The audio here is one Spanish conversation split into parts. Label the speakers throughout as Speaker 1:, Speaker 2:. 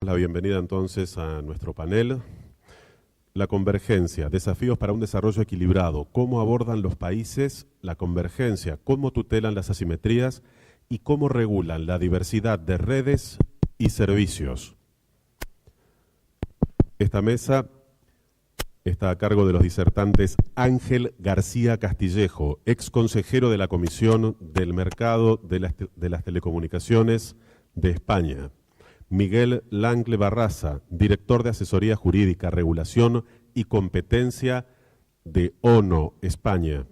Speaker 1: La bienvenida entonces a nuestro panel. La convergencia, desafíos para un desarrollo equilibrado, cómo abordan los países la convergencia, cómo tutelan las asimetrías y cómo regulan la diversidad de redes y servicios. Esta mesa está a cargo de los disertantes Ángel García Castillejo, ex consejero de la Comisión del Mercado de las Telecomunicaciones de España; Miguel Langle Barraza, director de Asesoría Jurídica, Regulación y Competencia de ONO, España;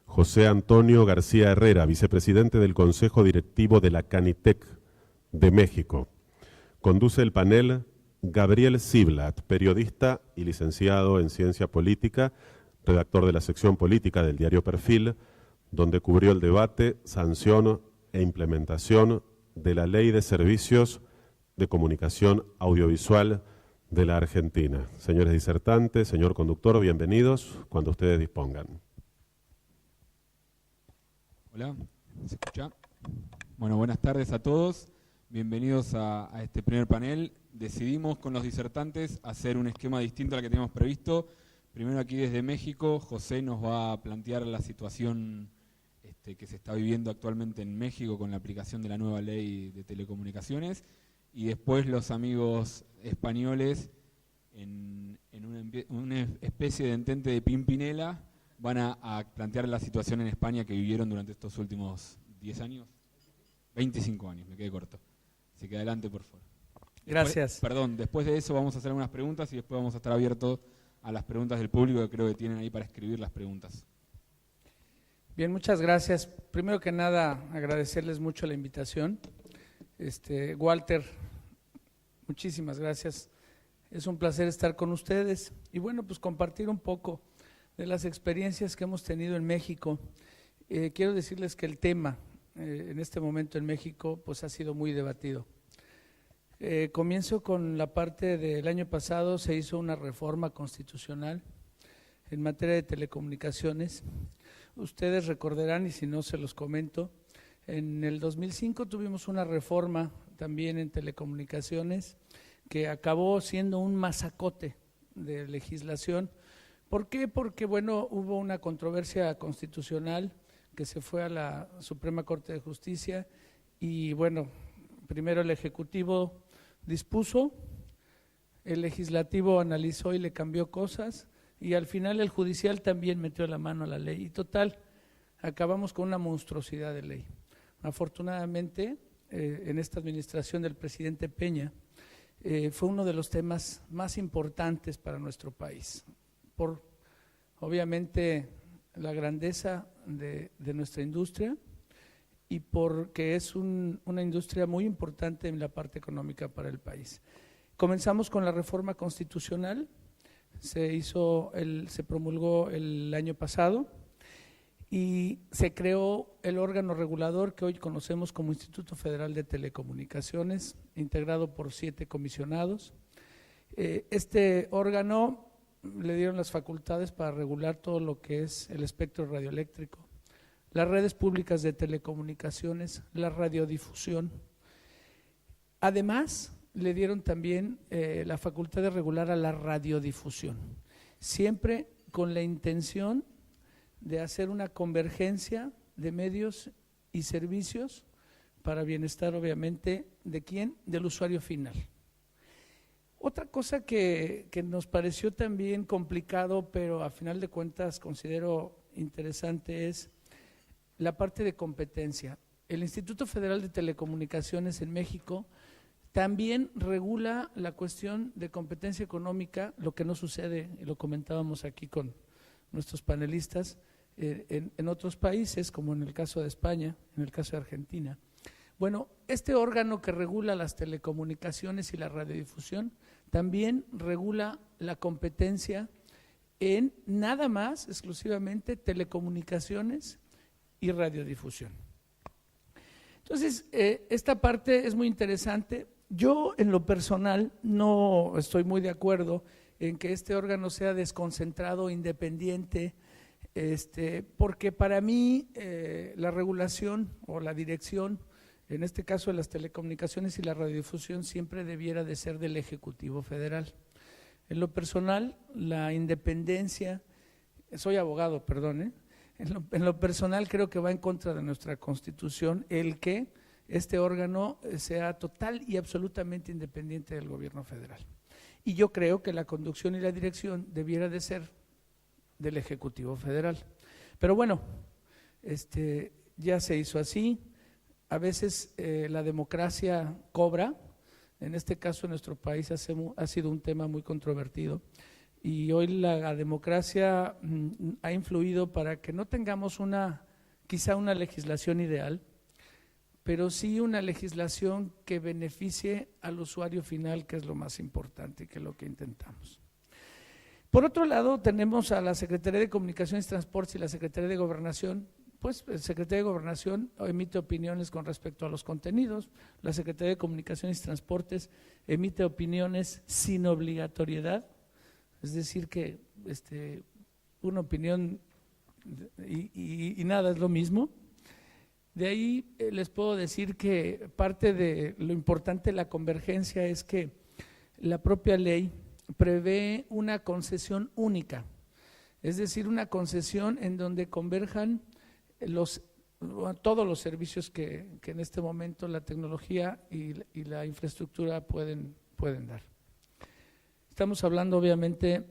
Speaker 1: José Antonio García Herrera, vicepresidente del Consejo Directivo de la Canitec de México. Conduce el panel Gabriel Ziblatt, periodista y licenciado en Ciencia Política, redactor de la sección política del diario Perfil, donde cubrió el debate, sanción e implementación de la Ley de Servicios de Comunicación Audiovisual de la Argentina. Señores disertantes, señor conductor, bienvenidos cuando ustedes dispongan.
Speaker 2: Hola, ¿se escucha? Bueno, buenas tardes a todos. Bienvenidos a este primer panel. Decidimos con los disertantes hacer un esquema distinto al que teníamos previsto. Primero aquí desde México, José nos va a plantear la situación que se está viviendo actualmente en México con la aplicación de la nueva ley de telecomunicaciones. Y después los amigos españoles, en una especie de entente de Pimpinela, van a plantear la situación en España que vivieron durante estos últimos 10 años. 25 años, me quedé corto. Así que adelante, por favor.
Speaker 3: Gracias.
Speaker 2: Después de eso vamos a hacer algunas preguntas y después vamos a estar abiertos a las preguntas del público, que creo que tienen ahí para escribir las preguntas.
Speaker 3: Bien, muchas gracias. Primero que nada, agradecerles mucho la invitación. Walter, muchísimas gracias. Es un placer estar con ustedes y bueno, pues compartir un poco de las experiencias que hemos tenido en México. Quiero decirles que el tema en este momento en México pues ha sido muy debatido. Comienzo con la parte del año pasado. Se hizo una reforma constitucional en materia de telecomunicaciones. Ustedes recordarán, y si no se los comento, en el 2005 tuvimos una reforma también en telecomunicaciones que acabó siendo un masacote de legislación. ¿Por qué? Porque bueno, hubo una controversia constitucional que se fue a la Suprema Corte de Justicia y bueno, primero el Ejecutivo dispuso, el Legislativo analizó y le cambió cosas y al final el Judicial también metió la mano a la ley y total, acabamos con una monstruosidad de ley. Afortunadamente, en esta administración del presidente Peña, fue uno de los temas más importantes para nuestro país, por obviamente la grandeza de nuestra industria y porque es una industria muy importante en la parte económica para el país. Comenzamos con la reforma constitucional, se promulgó el año pasado y se creó el órgano regulador que hoy conocemos como Instituto Federal de Telecomunicaciones, integrado por 7 comisionados. Este órgano le dieron las facultades para regular todo lo que es el espectro radioeléctrico, las redes públicas de telecomunicaciones, la radiodifusión. Además, le dieron también la facultad de regular a la radiodifusión, siempre con la intención de hacer una convergencia de medios y servicios para bienestar, obviamente, ¿de quién? Del usuario final. Otra cosa que nos pareció también complicado, pero a final de cuentas considero interesante, es la parte de competencia. El Instituto Federal de Telecomunicaciones en México también regula la cuestión de competencia económica, lo que no sucede, y lo comentábamos aquí con nuestros panelistas, en otros países, como en el caso de España, en el caso de Argentina. Bueno, este órgano que regula las telecomunicaciones y la radiodifusión también regula la competencia en nada más, exclusivamente, telecomunicaciones y radiodifusión. Entonces, esta parte es muy interesante. Yo, en lo personal, no estoy muy de acuerdo en que este órgano sea desconcentrado, independiente, porque para mí la regulación o la dirección en este caso de las telecomunicaciones y la radiodifusión, siempre debiera de ser del Ejecutivo Federal. En lo personal, la independencia, soy abogado, perdón, en lo personal creo que va en contra de nuestra Constitución el que este órgano sea total y absolutamente independiente del gobierno federal. Y yo creo que la conducción y la dirección debiera de ser del Ejecutivo Federal. Pero bueno, ya se hizo así. A veces la democracia cobra. En este caso en nuestro país ha sido un tema muy controvertido. Y hoy la democracia ha influido para que no tengamos quizá una legislación ideal, pero sí una legislación que beneficie al usuario final, que es lo más importante y que es lo que intentamos. Por otro lado, tenemos a la Secretaría de Comunicaciones y Transportes y la Secretaría de Gobernación. Pues el Secretario de Gobernación emite opiniones con respecto a los contenidos, la Secretaría de Comunicaciones y Transportes emite opiniones sin obligatoriedad, es decir que una opinión y nada es lo mismo. De ahí les puedo decir que parte de lo importante de la convergencia es que la propia ley prevé una concesión única, es decir, una concesión en donde converjan todos los servicios que en este momento la tecnología y la infraestructura pueden dar. Estamos hablando obviamente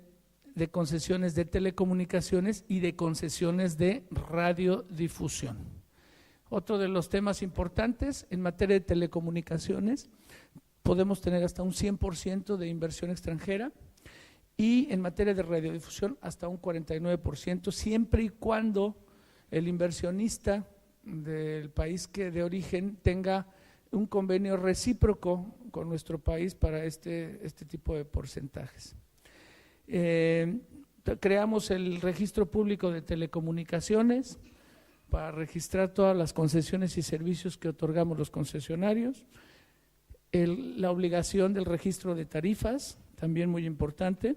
Speaker 3: de concesiones de telecomunicaciones y de concesiones de radiodifusión. Otro de los temas importantes en materia de telecomunicaciones, podemos tener hasta un 100% de inversión extranjera y en materia de radiodifusión hasta un 49%, siempre y cuando el inversionista del país de origen tenga un convenio recíproco con nuestro país para este tipo de porcentajes. Creamos el registro público de telecomunicaciones para registrar todas las concesiones y servicios que otorgamos los concesionarios. La obligación del registro de tarifas, también muy importante.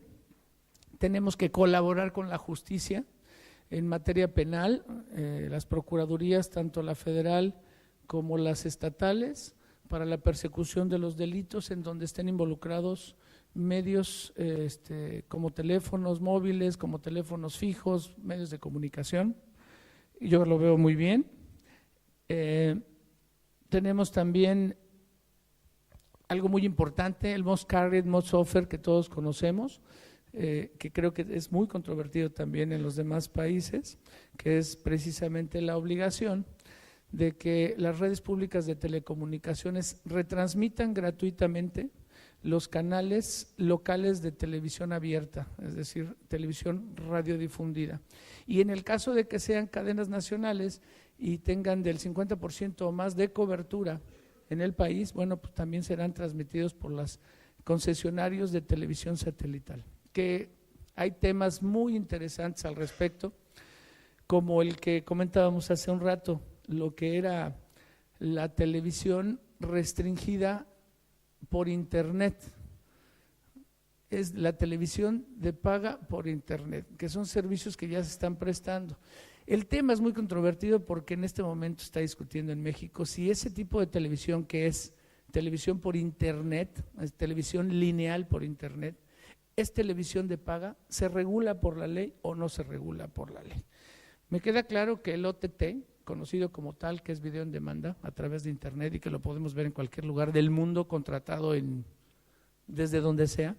Speaker 3: Tenemos que colaborar con la justicia en materia penal, las procuradurías, tanto la federal como las estatales, para la persecución de los delitos en donde estén involucrados medios como teléfonos móviles, como teléfonos fijos, medios de comunicación. Yo lo veo muy bien. Tenemos también algo muy importante, el Most Carried, Most Offered, que todos conocemos, que creo que es muy controvertido también en los demás países, que es precisamente la obligación de que las redes públicas de telecomunicaciones retransmitan gratuitamente los canales locales de televisión abierta, es decir, televisión radiodifundida. Y en el caso de que sean cadenas nacionales y tengan del 50% o más de cobertura en el país, bueno, pues también serán transmitidos por los concesionarios de televisión satelital, que hay temas muy interesantes al respecto, como el que comentábamos hace un rato, lo que era la televisión restringida por internet, es la televisión de paga por internet, que son servicios que ya se están prestando. El tema es muy controvertido porque en este momento está discutiendo en México si ese tipo de televisión, que es televisión por internet, es televisión lineal por internet, es televisión de paga, ¿se regula por la ley o no se regula por la ley? Me queda claro que el OTT, conocido como tal, que es video en demanda a través de internet y que lo podemos ver en cualquier lugar del mundo, contratado desde donde sea,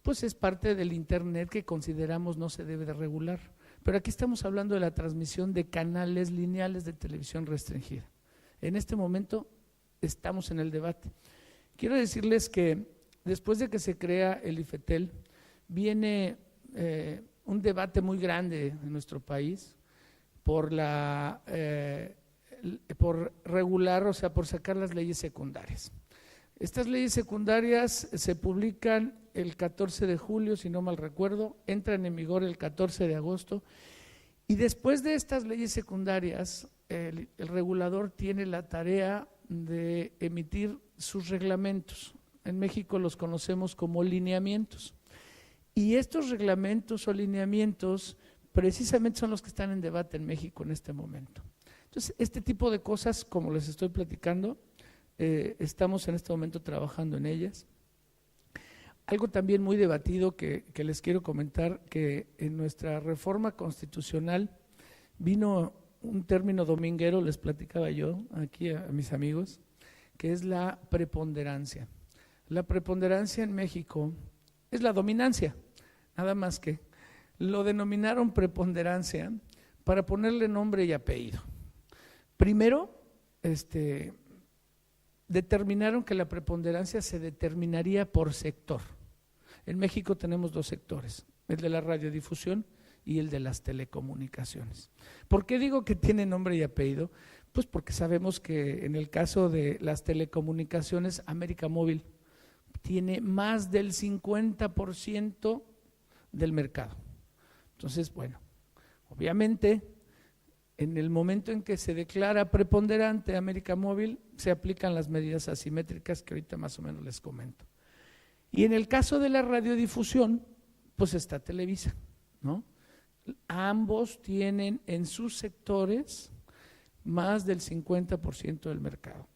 Speaker 3: pues es parte del internet que consideramos no se debe de regular. Pero aquí estamos hablando de la transmisión de canales lineales de televisión restringida. En este momento estamos en el debate. Quiero decirles que después de que se crea el IFETEL, viene un debate muy grande en nuestro país por regular, o sea, por sacar las leyes secundarias. Estas leyes secundarias se publican el 14 de julio, si no mal recuerdo, entran en vigor el 14 de agosto, y después de estas leyes secundarias, el regulador tiene la tarea de emitir sus reglamentos. En México los conocemos como lineamientos, y estos reglamentos o lineamientos precisamente son los que están en debate en México en este momento. Entonces, este tipo de cosas, como les estoy platicando, estamos en este momento trabajando en ellas. Algo también muy debatido que les quiero comentar, que en nuestra reforma constitucional vino un término dominguero, les platicaba yo aquí a mis amigos, que es la preponderancia. La preponderancia en México es la dominancia, nada más que lo denominaron preponderancia para ponerle nombre y apellido. Primero, determinaron que la preponderancia se determinaría por sector. En México tenemos dos sectores, el de la radiodifusión y el de las telecomunicaciones. ¿Por qué digo que tiene nombre y apellido? Pues porque sabemos que en el caso de las telecomunicaciones, América Móvil tiene más del 50% del mercado. Entonces, bueno, obviamente, en el momento en que se declara preponderante América Móvil, se aplican las medidas asimétricas que ahorita más o menos les comento. Y en el caso de la radiodifusión, pues está Televisa, ¿no? Ambos tienen en sus sectores más del 50% del mercado.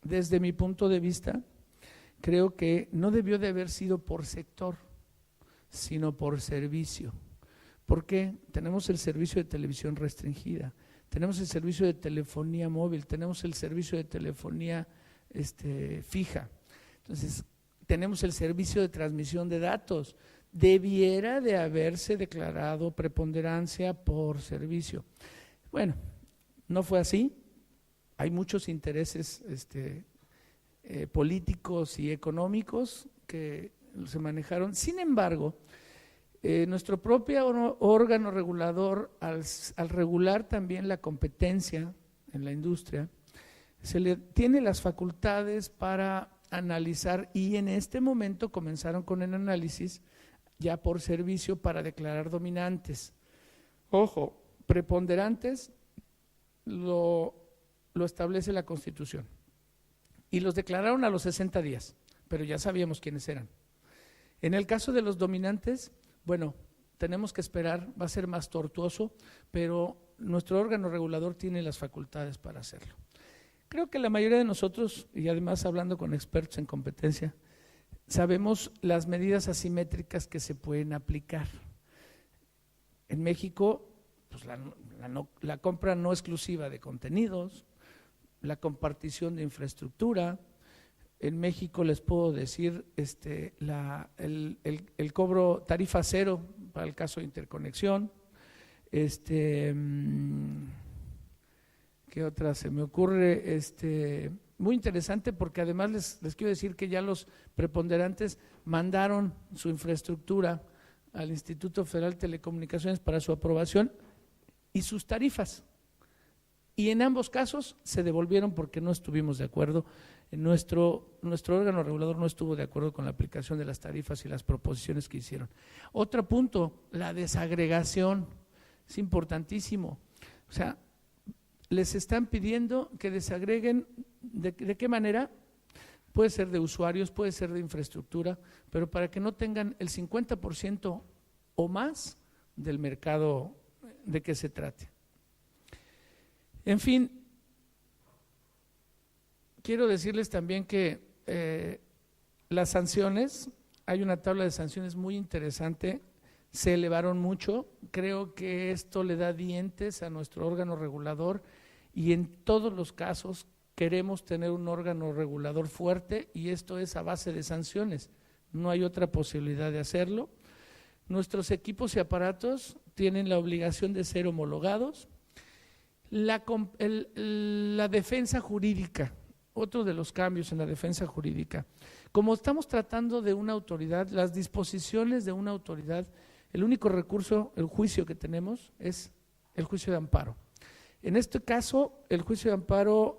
Speaker 3: Desde mi punto de vista, creo que no debió de haber sido por sector, sino por servicio. ¿Por qué? Tenemos el servicio de televisión restringida, tenemos el servicio de telefonía móvil, tenemos el servicio de telefonía fija. Entonces, tenemos el servicio de transmisión de datos. Debiera de haberse declarado preponderancia por servicio. Bueno, no fue así. Hay muchos intereses políticos y económicos que se manejaron. Sin embargo, nuestro propio órgano regulador, al regular también la competencia en la industria, se le tiene las facultades para analizar, y en este momento comenzaron con el análisis ya por servicio para declarar dominantes. Ojo, preponderantes lo establece la Constitución y los declararon a los 60 días, pero ya sabíamos quiénes eran. En el caso de los dominantes, bueno, tenemos que esperar, va a ser más tortuoso, pero nuestro órgano regulador tiene las facultades para hacerlo. Creo que la mayoría de nosotros, y además hablando con expertos en competencia, sabemos las medidas asimétricas que se pueden aplicar. En México, pues la compra no exclusiva de contenidos, la compartición de infraestructura. En México les puedo decir el cobro tarifa cero para el caso de interconexión. ¿Qué otra se me ocurre? Muy interesante, porque además les quiero decir que ya los preponderantes mandaron su infraestructura al Instituto Federal de Telecomunicaciones para su aprobación y sus tarifas. Y en ambos casos se devolvieron porque no estuvimos de acuerdo. Nuestro órgano regulador no estuvo de acuerdo con la aplicación de las tarifas y las proposiciones que hicieron. Otro punto, la desagregación, es importantísimo. O sea, les están pidiendo que desagreguen. ¿De qué manera? Puede ser de usuarios, puede ser de infraestructura, pero para que no tengan el 50% o más del mercado de que se trate. En fin, quiero decirles también que las sanciones, hay una tabla de sanciones muy interesante, se elevaron mucho. Creo que esto le da dientes a nuestro órgano regulador y en todos los casos queremos tener un órgano regulador fuerte, y esto es a base de sanciones, no hay otra posibilidad de hacerlo. Nuestros equipos y aparatos tienen la obligación de ser homologados. La defensa jurídica, otro de los cambios en la defensa jurídica. Como estamos tratando de una autoridad, las disposiciones de una autoridad, el único recurso, el juicio que tenemos es el juicio de amparo. En este caso, el juicio de amparo,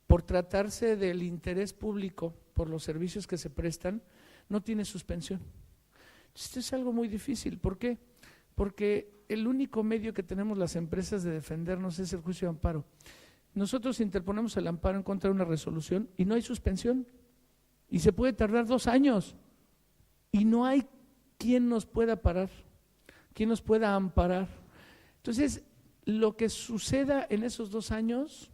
Speaker 3: por tratarse del interés público, por los servicios que se prestan, no tiene suspensión. Esto es algo muy difícil. ¿Por qué? Porque el único medio que tenemos las empresas de defendernos es el juicio de amparo. Nosotros interponemos el amparo en contra de una resolución y no hay suspensión. Y se puede tardar 2 años. Y no hay quien nos pueda parar, quien nos pueda amparar. Entonces, lo que suceda en esos 2 años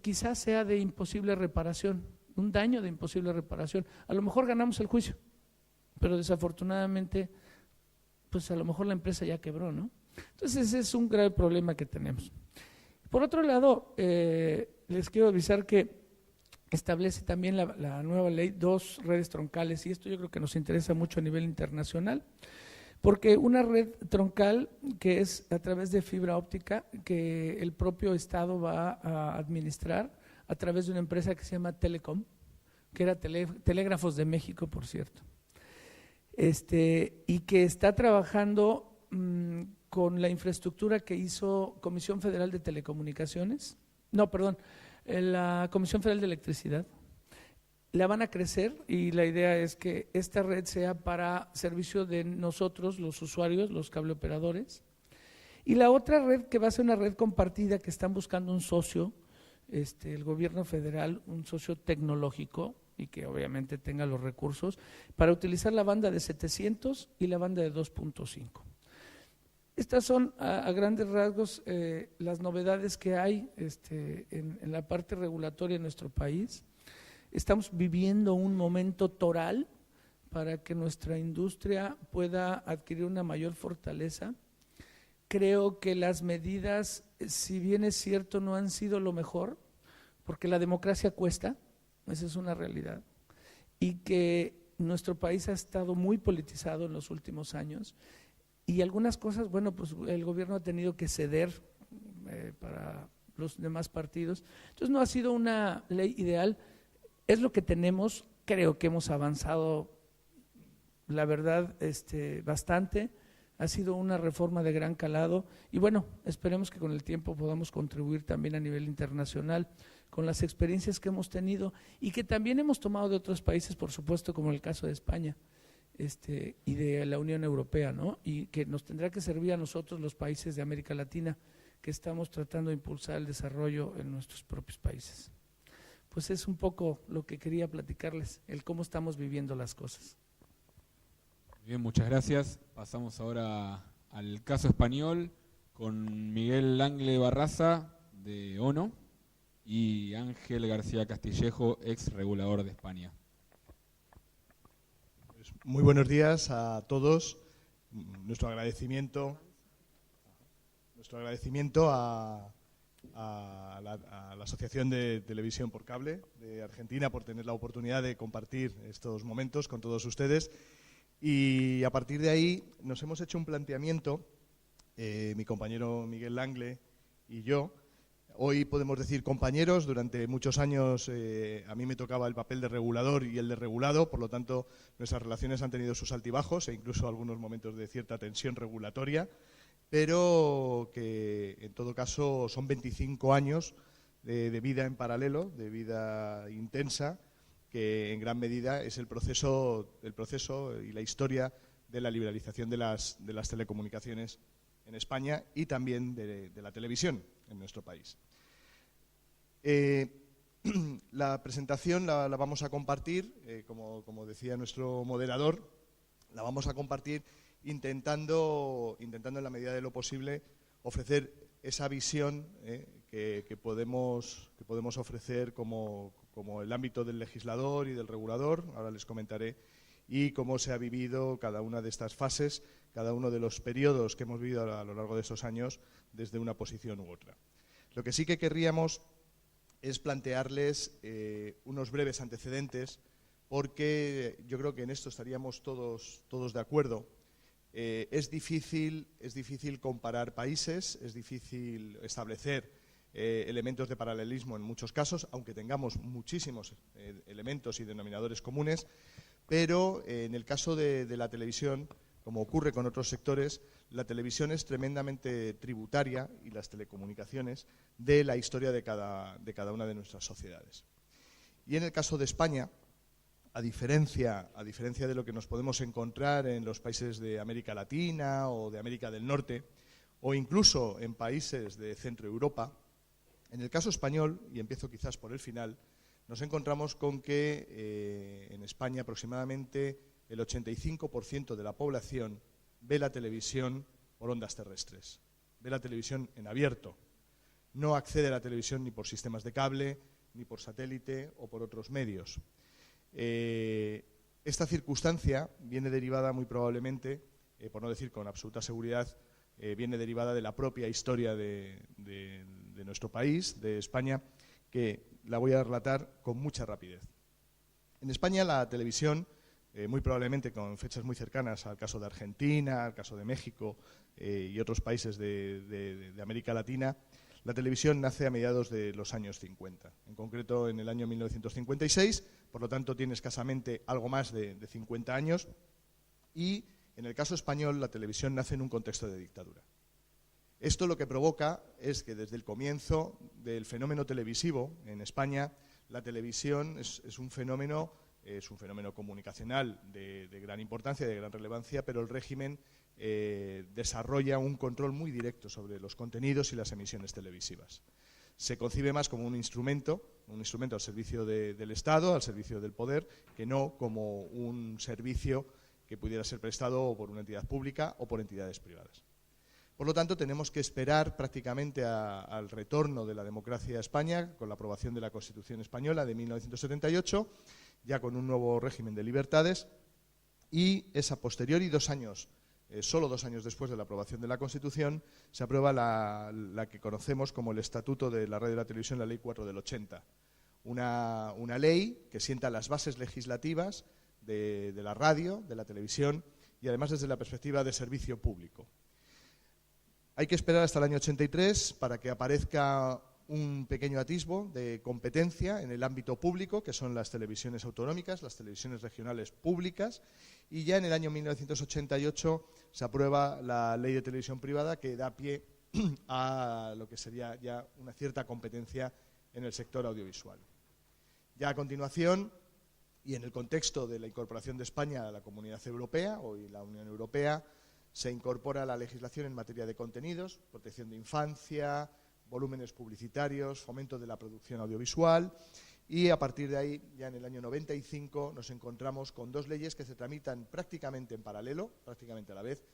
Speaker 3: quizás sea de imposible reparación, un daño de imposible reparación. A lo mejor ganamos el juicio, pero desafortunadamente, pues a lo mejor la empresa ya quebró, ¿no? Entonces ese es un grave problema que tenemos. Por otro lado, les quiero avisar que establece también la nueva ley 2 redes troncales, y esto yo creo que nos interesa mucho a nivel internacional, porque una red troncal que es a través de fibra óptica que el propio Estado va a administrar a través de una empresa que se llama Telecom, que era Telégrafos de México, por cierto, y que está trabajando con la infraestructura que hizo Comisión Federal de Telecomunicaciones, la Comisión Federal de Electricidad. La van a crecer y la idea es que esta red sea para servicio de nosotros, los usuarios, los cableoperadores. Y la otra red que va a ser una red compartida que están buscando un socio, el gobierno federal, un socio tecnológico y que obviamente tenga los recursos para utilizar la banda de 700 y la banda de 2.5. Estas son a grandes rasgos las novedades que hay en la parte regulatoria en nuestro país. Estamos viviendo un momento toral para que nuestra industria pueda adquirir una mayor fortaleza. Creo que las medidas, si bien es cierto, no han sido lo mejor, porque la democracia cuesta, esa es una realidad, y que nuestro país ha estado muy politizado en los últimos años, y algunas cosas, bueno, pues el gobierno ha tenido que ceder para los demás partidos. Entonces no ha sido una ley ideal. Es lo que tenemos, creo que hemos avanzado, la verdad, bastante. Ha sido una reforma de gran calado y bueno, esperemos que con el tiempo podamos contribuir también a nivel internacional con las experiencias que hemos tenido y que también hemos tomado de otros países, por supuesto, como el caso de España y de la Unión Europea, ¿no? Y que nos tendrá que servir a nosotros, los países de América Latina, que estamos tratando de impulsar el desarrollo en nuestros propios países. Pues es un poco lo que quería platicarles, el cómo estamos viviendo las cosas.
Speaker 2: Bien, muchas gracias. Pasamos ahora al caso español con Miguel Langle Barraza de ONO y Ángel García Castillejo, ex regulador de España.
Speaker 4: Muy buenos días a todos. Nuestro agradecimiento a la Asociación de Televisión por Cable de Argentina por tener la oportunidad de compartir estos momentos con todos ustedes. Y a partir de ahí nos hemos hecho un planteamiento, mi compañero Miguel Langle y yo. Hoy podemos decir compañeros, durante muchos años a mí me tocaba el papel de regulador y el de regulado, por lo tanto nuestras relaciones han tenido sus altibajos e incluso algunos momentos de cierta tensión regulatoria, pero que en todo caso son 25 años de vida en paralelo, de vida intensa, que en gran medida es el proceso y la historia de la liberalización de las telecomunicaciones en España y también de la televisión en nuestro país. La presentación la vamos a compartir, como decía nuestro moderador, la vamos a compartir intentando en la medida de lo posible ofrecer esa visión que podemos ofrecer como el ámbito del legislador y del regulador, ahora les comentaré, y cómo se ha vivido cada una de estas fases, cada uno de los periodos que hemos vivido a lo largo de esos años desde una posición u otra. Lo que sí que querríamos es plantearles unos breves antecedentes, porque yo creo que en esto estaríamos todos de acuerdo. Es difícil comparar países, es difícil establecer elementos de paralelismo en muchos casos, aunque tengamos muchísimos elementos y denominadores comunes, pero en el caso de la televisión, como ocurre con otros sectores, la televisión es tremendamente tributaria, y las telecomunicaciones, de la historia de cada una de nuestras sociedades. Y en el caso de España, a diferencia de lo que nos podemos encontrar en los países de América Latina o de América del Norte, o incluso en países de Centro Europa, en el caso español, y empiezo quizás por el final, nos encontramos con que en España aproximadamente el 85% de la población ve la televisión por ondas terrestres. ve la televisión en abierto. No accede a la televisión ni por sistemas de cable, ni por satélite o por otros medios. Esta circunstancia viene derivada muy probablemente, por no decir con absoluta seguridad, viene derivada de la propia historia de nuestro país, de España, que la voy a relatar con mucha rapidez. En España la televisión, muy probablemente con fechas muy cercanas al caso de Argentina, al caso de México y otros países de América Latina, la televisión nace a mediados de los años 50, en concreto en el año 1956, por lo tanto tiene escasamente algo más de 50 años, y en el caso español la televisión nace en un contexto de dictadura. Esto lo que provoca es que desde el comienzo del fenómeno televisivo en España, la televisión es un fenómeno comunicacional de gran importancia, de gran relevancia, pero el régimen desarrolla un control muy directo sobre los contenidos y las emisiones televisivas. Se concibe más como un instrumento al servicio del Estado, al servicio del poder, que no como un servicio que pudiera ser prestado por una entidad pública o por entidades privadas. Por lo tanto, tenemos que esperar prácticamente al retorno de la democracia a España, con la aprobación de la Constitución Española de 1978, ya con un nuevo régimen de libertades, y es a posteriori, solo 2 años después de la aprobación de la Constitución, se aprueba la que conocemos como el Estatuto de la Radio y la Televisión, la Ley 4 del 80. Una ley que sienta las bases legislativas de la radio, de la televisión, y además desde la perspectiva de servicio público. Hay que esperar hasta el año 83 para que aparezca un pequeño atisbo de competencia en el ámbito público, que son las televisiones autonómicas, las televisiones regionales públicas, y ya en el año 1988 se aprueba la Ley de Televisión Privada, que da pie a lo que sería ya una cierta competencia en el sector audiovisual. Ya a continuación, y en el contexto de la incorporación de España a la Comunidad Europea, hoy la Unión Europea, se incorpora la legislación en materia de contenidos, protección de infancia, volúmenes publicitarios, fomento de la producción audiovisual, y a partir de ahí, ya en el año 95, nos encontramos con 2 leyes que se tramitan prácticamente en paralelo, prácticamente a la vez,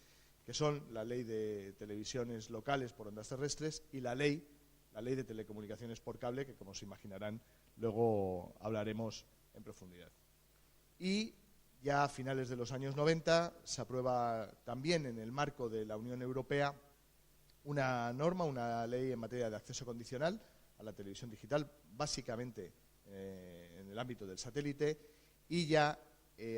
Speaker 4: que son la Ley de Televisiones Locales por Ondas Terrestres y la ley de Telecomunicaciones por Cable, que como se imaginarán, luego hablaremos en profundidad. Y ya a finales de los años 90 se aprueba también en el marco de la Unión Europea una norma, una ley en materia de acceso condicional a la televisión digital, básicamente en el ámbito del satélite, y ya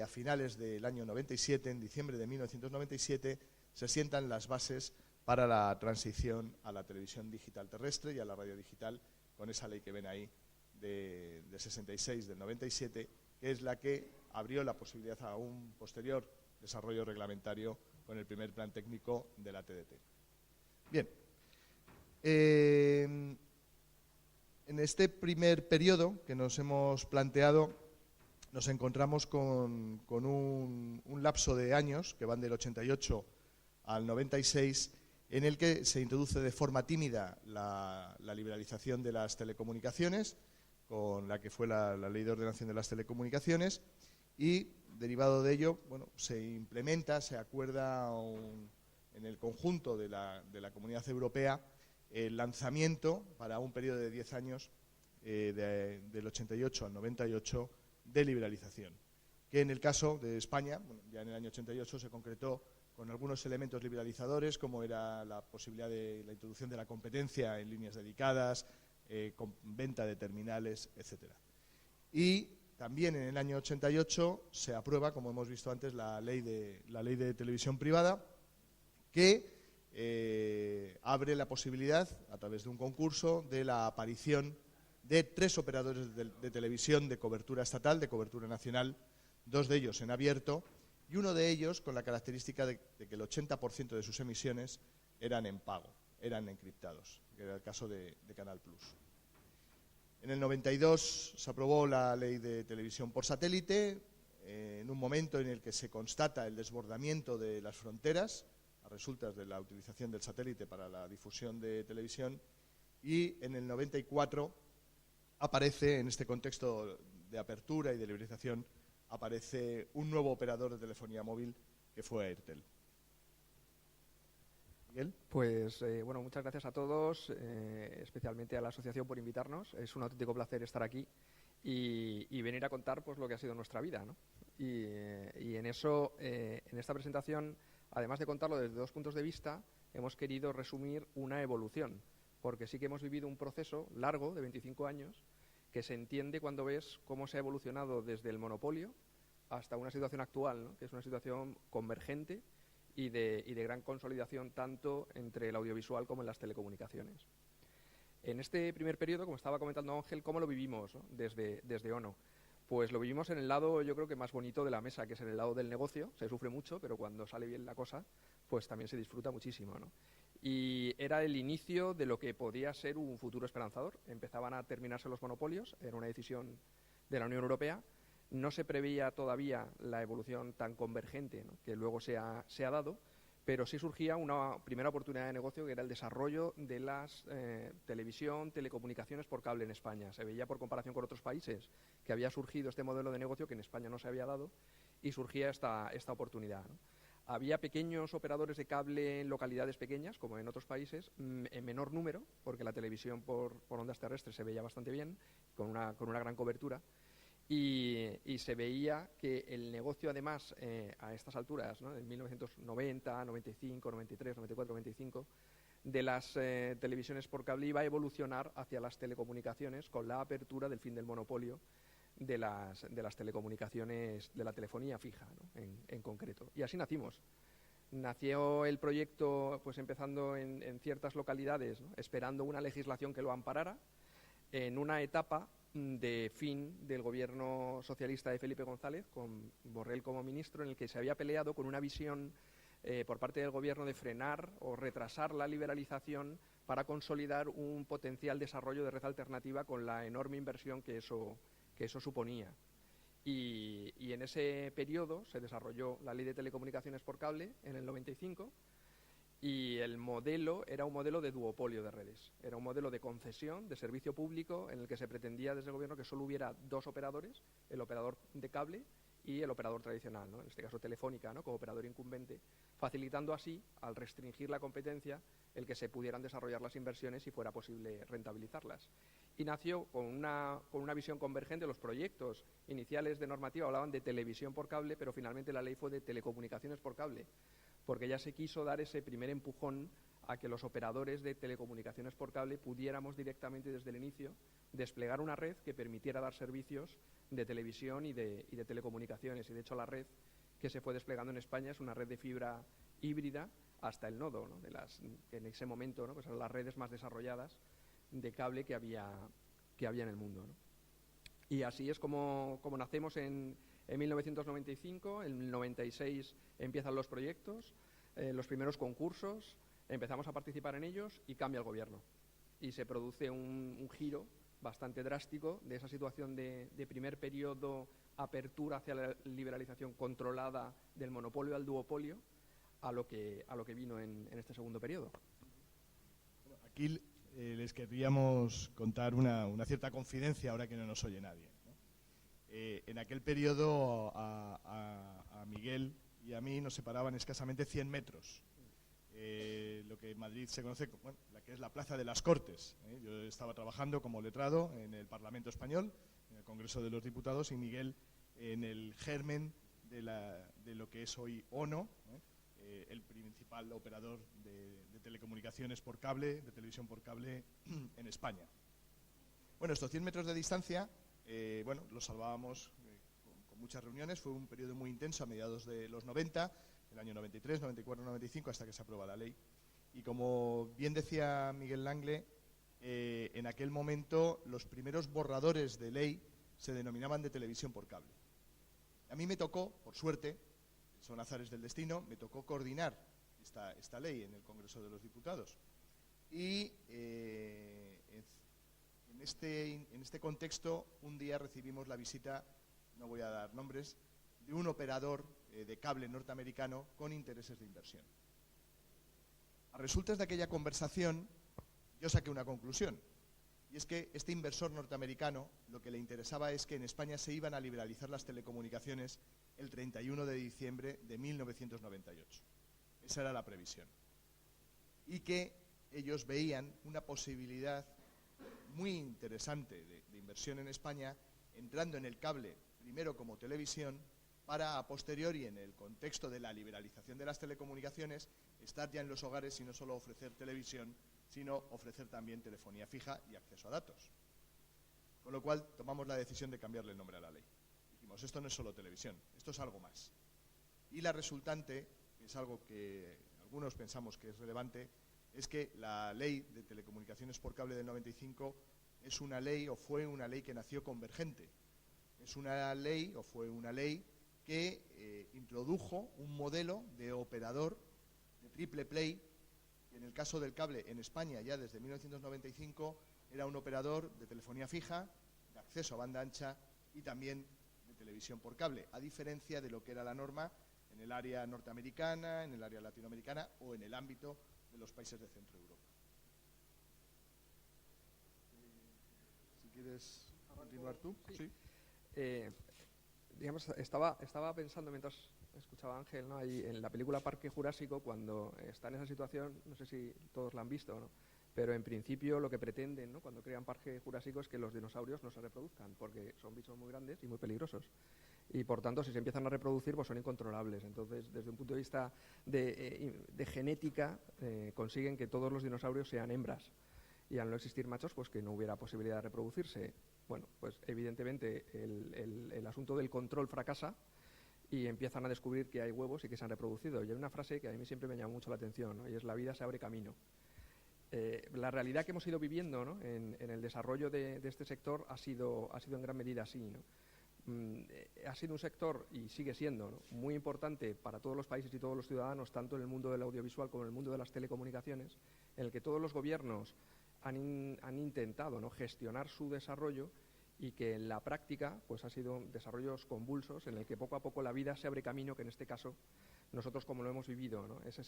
Speaker 4: a finales del año 97, en diciembre de 1997, se sientan las bases para la transición a la televisión digital terrestre y a la radio digital, con esa ley que ven ahí de 66 del 97, que es la que abrió la posibilidad a un posterior desarrollo reglamentario con el primer plan técnico de la TDT. Bien, en este primer periodo que nos hemos planteado nos encontramos con un lapso de años que van del 88 al 96, en el que se introduce de forma tímida la liberalización de las telecomunicaciones, con la que fue la Ley de Ordenación de las Telecomunicaciones, y derivado de ello, bueno, se implementa, se acuerda en el conjunto de la Comunidad Europea el lanzamiento para un periodo de 10 años, del 88 al 98, de liberalización, que en el caso de España, bueno, ya en el año 88 se concretó con algunos elementos liberalizadores, como era la posibilidad de la introducción de la competencia en líneas dedicadas, con venta de terminales, etcétera. Y también en el año 88 se aprueba, como hemos visto antes, la ley de televisión privada, que abre la posibilidad, a través de un concurso, de la aparición de 3 operadores de televisión de cobertura estatal, de cobertura nacional, 2 de ellos en abierto, y uno de ellos con la característica de que el 80% de sus emisiones eran en pago, eran encriptados, que era el caso de Canal Plus. En el 92 se aprobó la Ley de Televisión por Satélite, en un momento en el que se constata el desbordamiento de las fronteras a resultas de la utilización del satélite para la difusión de televisión, y en el 94 aparece, en este contexto de apertura y de liberalización, aparece un nuevo operador de telefonía móvil, que fue Airtel. Miguel.
Speaker 5: Pues bueno, muchas gracias a todos, especialmente a la asociación por invitarnos. Es un auténtico placer estar aquí y venir a contar pues lo que ha sido nuestra vida, ¿no? Y en eso, en esta presentación, además de contarlo desde dos puntos de vista, hemos querido resumir una evolución, porque sí que hemos vivido un proceso largo de 25 años que se entiende cuando ves cómo se ha evolucionado desde el monopolio hasta una situación actual, ¿no? Que es una situación convergente y de gran consolidación tanto entre el audiovisual como en las telecomunicaciones. En este primer periodo, como estaba comentando Ángel, ¿cómo lo vivimos, ¿no? desde ONO? Pues lo vivimos en el lado, yo creo que más bonito de la mesa, que es en el lado del negocio. Se sufre mucho, pero cuando sale bien la cosa, pues también se disfruta muchísimo, ¿no? Y era el inicio de lo que podía ser un futuro esperanzador. Empezaban a terminarse los monopolios, era una decisión de la Unión Europea. No se preveía todavía la evolución tan convergente, ¿no? Que luego se ha dado, pero sí surgía una primera oportunidad de negocio, que era el desarrollo de las televisión, telecomunicaciones por cable en España. Se veía, por comparación con otros países, que había surgido este modelo de negocio que en España no se había dado, y surgía esta oportunidad, ¿no? Había pequeños operadores de cable en localidades pequeñas, como en otros países, en menor número, porque la televisión por ondas terrestres se veía bastante bien, con una gran cobertura. Y se veía que el negocio, además, a estas alturas, ¿no? En 1990, 95, 93, 94, 95, de las televisiones por cable iba a evolucionar hacia las telecomunicaciones con la apertura del fin del monopolio de las telecomunicaciones, de la telefonía fija, ¿no? en concreto. Y así nacimos. Nació el proyecto pues empezando en ciertas localidades, ¿no? Esperando una legislación que lo amparara, en una etapa de fin del gobierno socialista de Felipe González, con Borrell como ministro, en el que se había peleado con una visión por parte del gobierno de frenar o retrasar la liberalización para consolidar un potencial desarrollo de red alternativa con la enorme inversión que eso suponía. Y en ese periodo se desarrolló la Ley de Telecomunicaciones por Cable en el 95, y el modelo era un modelo de duopolio de redes. Era un modelo de concesión, de servicio público, en el que se pretendía desde el gobierno que solo hubiera dos operadores, el operador de cable y el operador tradicional, ¿no? En este caso Telefónica, ¿no? Como operador incumbente, facilitando así, al restringir la competencia, el que se pudieran desarrollar las inversiones y fuera posible rentabilizarlas. Y nació con una visión convergente. Los proyectos iniciales de normativa hablaban de televisión por cable, pero finalmente la ley fue de telecomunicaciones por cable, porque ya se quiso dar ese primer empujón a que los operadores de telecomunicaciones por cable pudiéramos directamente desde el inicio desplegar una red que permitiera dar servicios de televisión y de telecomunicaciones. Y de hecho la red que se fue desplegando en España es una red de fibra híbrida hasta el nodo, ¿no? Que en ese momento, ¿no? Pues eran las redes más desarrolladas de cable que había en el mundo, ¿no? Y así es como nacemos en 1995, en el 96 empiezan los proyectos, los primeros concursos, empezamos a participar en ellos y cambia el gobierno. Y se produce un giro bastante drástico de esa situación de primer periodo, apertura hacia la liberalización controlada del monopolio al duopolio, a lo que vino en este segundo periodo.
Speaker 4: Aquí les querríamos contar una cierta confidencia ahora que no nos oye nadie, ¿no? En aquel periodo a Miguel y a mí nos separaban escasamente 100 metros. Lo que en Madrid se conoce como la que es la Plaza de las Cortes. Yo estaba trabajando como letrado en el Parlamento Español, en el Congreso de los Diputados, y Miguel en el germen de lo que es hoy ONO, el principal operador de telecomunicaciones por cable, de televisión por cable en España. Bueno, estos 100 metros de distancia, los salvábamos con muchas reuniones. Fue un periodo muy intenso a mediados de los 90, el año 93, 94, 95, hasta que se aprueba la ley. Y como bien decía Miguel Langle, en aquel momento los primeros borradores de ley se denominaban de televisión por cable. A mí me tocó, por suerte, son azares del destino, me tocó coordinar esta ley en el Congreso de los Diputados. Y en este contexto, un día recibimos la visita, no voy a dar nombres, de un operador de cable norteamericano con intereses de inversión. A resultas de aquella conversación, yo saqué una conclusión, y es que este inversor norteamericano lo que le interesaba es que en España se iban a liberalizar las telecomunicaciones el 31 de diciembre de 1998. Esa era la previsión. y que ellos veían una posibilidad muy interesante de inversión en España, entrando en el cable primero como televisión, para a posteriori, en el contexto de la liberalización de las telecomunicaciones, estar ya en los hogares y no solo ofrecer televisión, sino ofrecer también telefonía fija y acceso a datos. Con lo cual tomamos la decisión de cambiarle el nombre a la ley. Dijimos, esto no es solo televisión, esto es algo más. Y la resultante, que es algo que algunos pensamos que es relevante, es que la ley de telecomunicaciones por cable del 95 es una ley, o fue una ley que nació convergente. Es una ley, o fue una ley, que introdujo un modelo de operador de triple play, que en el caso del cable en España ya desde 1995 era un operador de telefonía fija, de acceso a banda ancha y también de televisión por cable, a diferencia de lo que era la norma en el área norteamericana, en el área latinoamericana o en el ámbito de los países de Centro Europa. Si quieres continuar tú.
Speaker 5: Sí. Digamos, estaba pensando mientras escuchaba a Ángel, ¿no? Ahí en la película Parque Jurásico, cuando está en esa situación, no sé si todos la han visto, ¿no? Pero en principio lo que pretenden, ¿no?, cuando crean Parque Jurásico, es que los dinosaurios no se reproduzcan, porque son bichos muy grandes y muy peligrosos. Y por tanto, si se empiezan a reproducir, pues son incontrolables. Entonces, desde un punto de vista de genética, consiguen que todos los dinosaurios sean hembras. Y al no existir machos, pues que no hubiera posibilidad de reproducirse. Bueno, pues evidentemente el asunto del control fracasa y empiezan a descubrir que hay huevos y que se han reproducido. Y hay una frase que a mí siempre me llama mucho la atención, ¿no? Y es: la vida se abre camino. La realidad que hemos ido viviendo, ¿no?, en el desarrollo de este sector ha sido en gran medida así, ¿no? Ha sido un sector, y sigue siendo, ¿no?, muy importante para todos los países y todos los ciudadanos, tanto en el mundo del audiovisual como en el mundo de las telecomunicaciones, en el que todos los gobiernos han intentado, ¿no?, gestionar su desarrollo, y que en la práctica pues ha sido desarrollos convulsos en el que poco a poco la vida se abre camino, que en este caso nosotros, como lo hemos vivido, ¿no?, es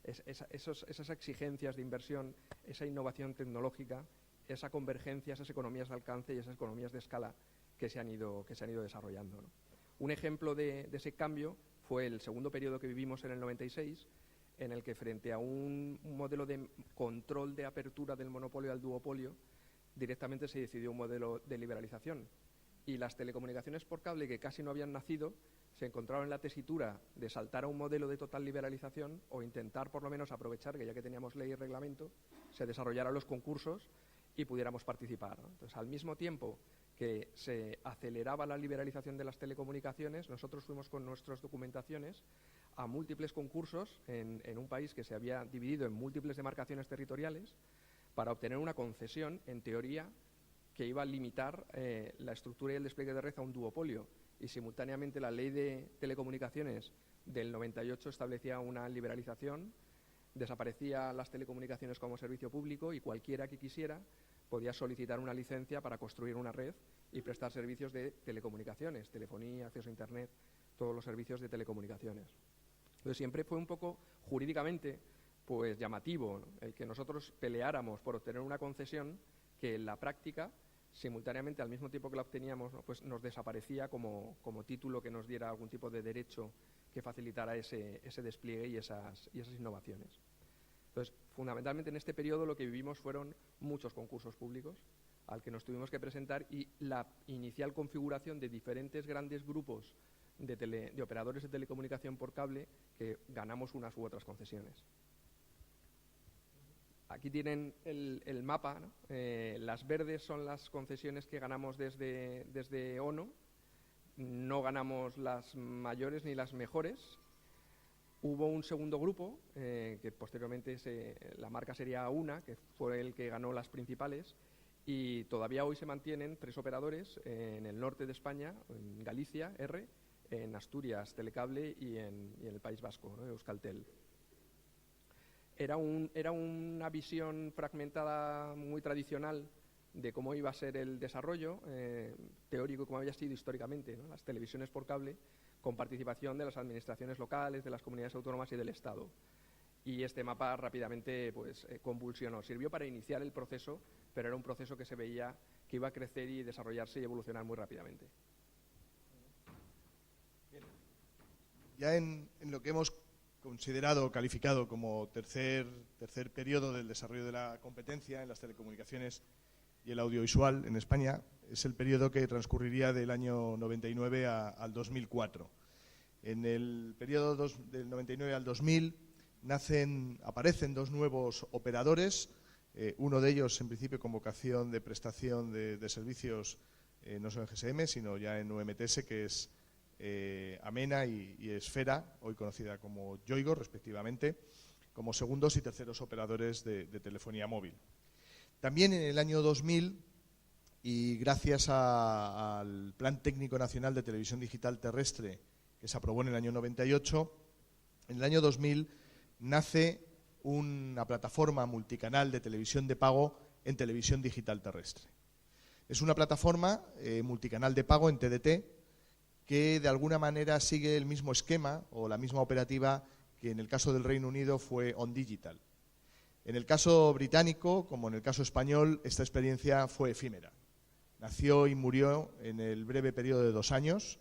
Speaker 5: esas exigencias de inversión, esa innovación tecnológica, esa convergencia, esas economías de alcance y esas economías de escala que se han ido desarrollando, ¿no? Un ejemplo de ese cambio fue el segundo periodo que vivimos en el 96, en el que, frente a un modelo de control de apertura del monopolio al duopolio, directamente se decidió un modelo de liberalización. Y las telecomunicaciones por cable, que casi no habían nacido, se encontraron en la tesitura de saltar a un modelo de total liberalización, o intentar por lo menos aprovechar que, ya que teníamos ley y reglamento, se desarrollaran los concursos y pudiéramos participar, ¿no? Entonces, al mismo tiempo que se aceleraba la liberalización de las telecomunicaciones, nosotros fuimos con nuestras documentaciones a múltiples concursos en un país que se había dividido en múltiples demarcaciones territoriales, para obtener una concesión, en teoría, que iba a limitar la estructura y el despliegue de red a un duopolio. Y simultáneamente la ley de telecomunicaciones del 98 establecía una liberalización, desaparecía las telecomunicaciones como servicio público, y cualquiera que quisiera podía solicitar una licencia para construir una red y prestar servicios de telecomunicaciones, telefonía, acceso a Internet, todos los servicios de telecomunicaciones. Entonces, siempre fue un poco jurídicamente pues llamativo, ¿no?, el que nosotros peleáramos por obtener una concesión que en la práctica, simultáneamente, al mismo tiempo que la obteníamos, ¿no?, pues nos desaparecía como título que nos diera algún tipo de derecho que facilitara ese despliegue y esas innovaciones. Entonces, fundamentalmente en este periodo lo que vivimos fueron muchos concursos públicos al que nos tuvimos que presentar, y la inicial configuración de diferentes grandes grupos de operadores de telecomunicación por cable, que ganamos unas u otras concesiones. Aquí tienen el mapa, ¿no? Las verdes son las concesiones que ganamos desde ONO. No ganamos las mayores ni las mejores. Hubo un segundo grupo, que posteriormente la marca sería AUNA, que fue el que ganó las principales, y todavía hoy se mantienen 3 operadores en el norte de España, en Galicia, R, en Asturias, Telecable, y en el País Vasco, ¿no?, Euskaltel. Era una visión fragmentada muy tradicional de cómo iba a ser el desarrollo teórico, como había sido históricamente, ¿no?, las televisiones por cable, con participación de las administraciones locales, de las comunidades autónomas y del Estado. Y este mapa rápidamente convulsionó. Sirvió para iniciar el proceso, pero era un proceso que se veía que iba a crecer y desarrollarse y evolucionar muy rápidamente.
Speaker 4: Bien. Ya en lo que hemos considerado, calificado como tercer periodo del desarrollo de la competencia en las telecomunicaciones y el audiovisual en España. Es el periodo que transcurriría del año 99 al 2004. En el periodo del 99 al 2000 aparecen dos nuevos operadores, uno de ellos en principio con vocación de prestación de servicios no solo en GSM, sino ya en UMTS, que es Amena y Esfera, hoy conocida como Yoigo, respectivamente, como segundos y terceros operadores de telefonía móvil. También en el año 2000, y gracias al Plan Técnico Nacional de Televisión Digital Terrestre, que se aprobó en el año 98, en el año 2000 nace una plataforma multicanal de televisión de pago en televisión digital terrestre. Es una plataforma multicanal de pago en TDT que de alguna manera sigue el mismo esquema o la misma operativa que en el caso del Reino Unido fue OnDigital. En el caso británico, como en el caso español, esta experiencia fue efímera. Nació y murió en el breve periodo de 2 años.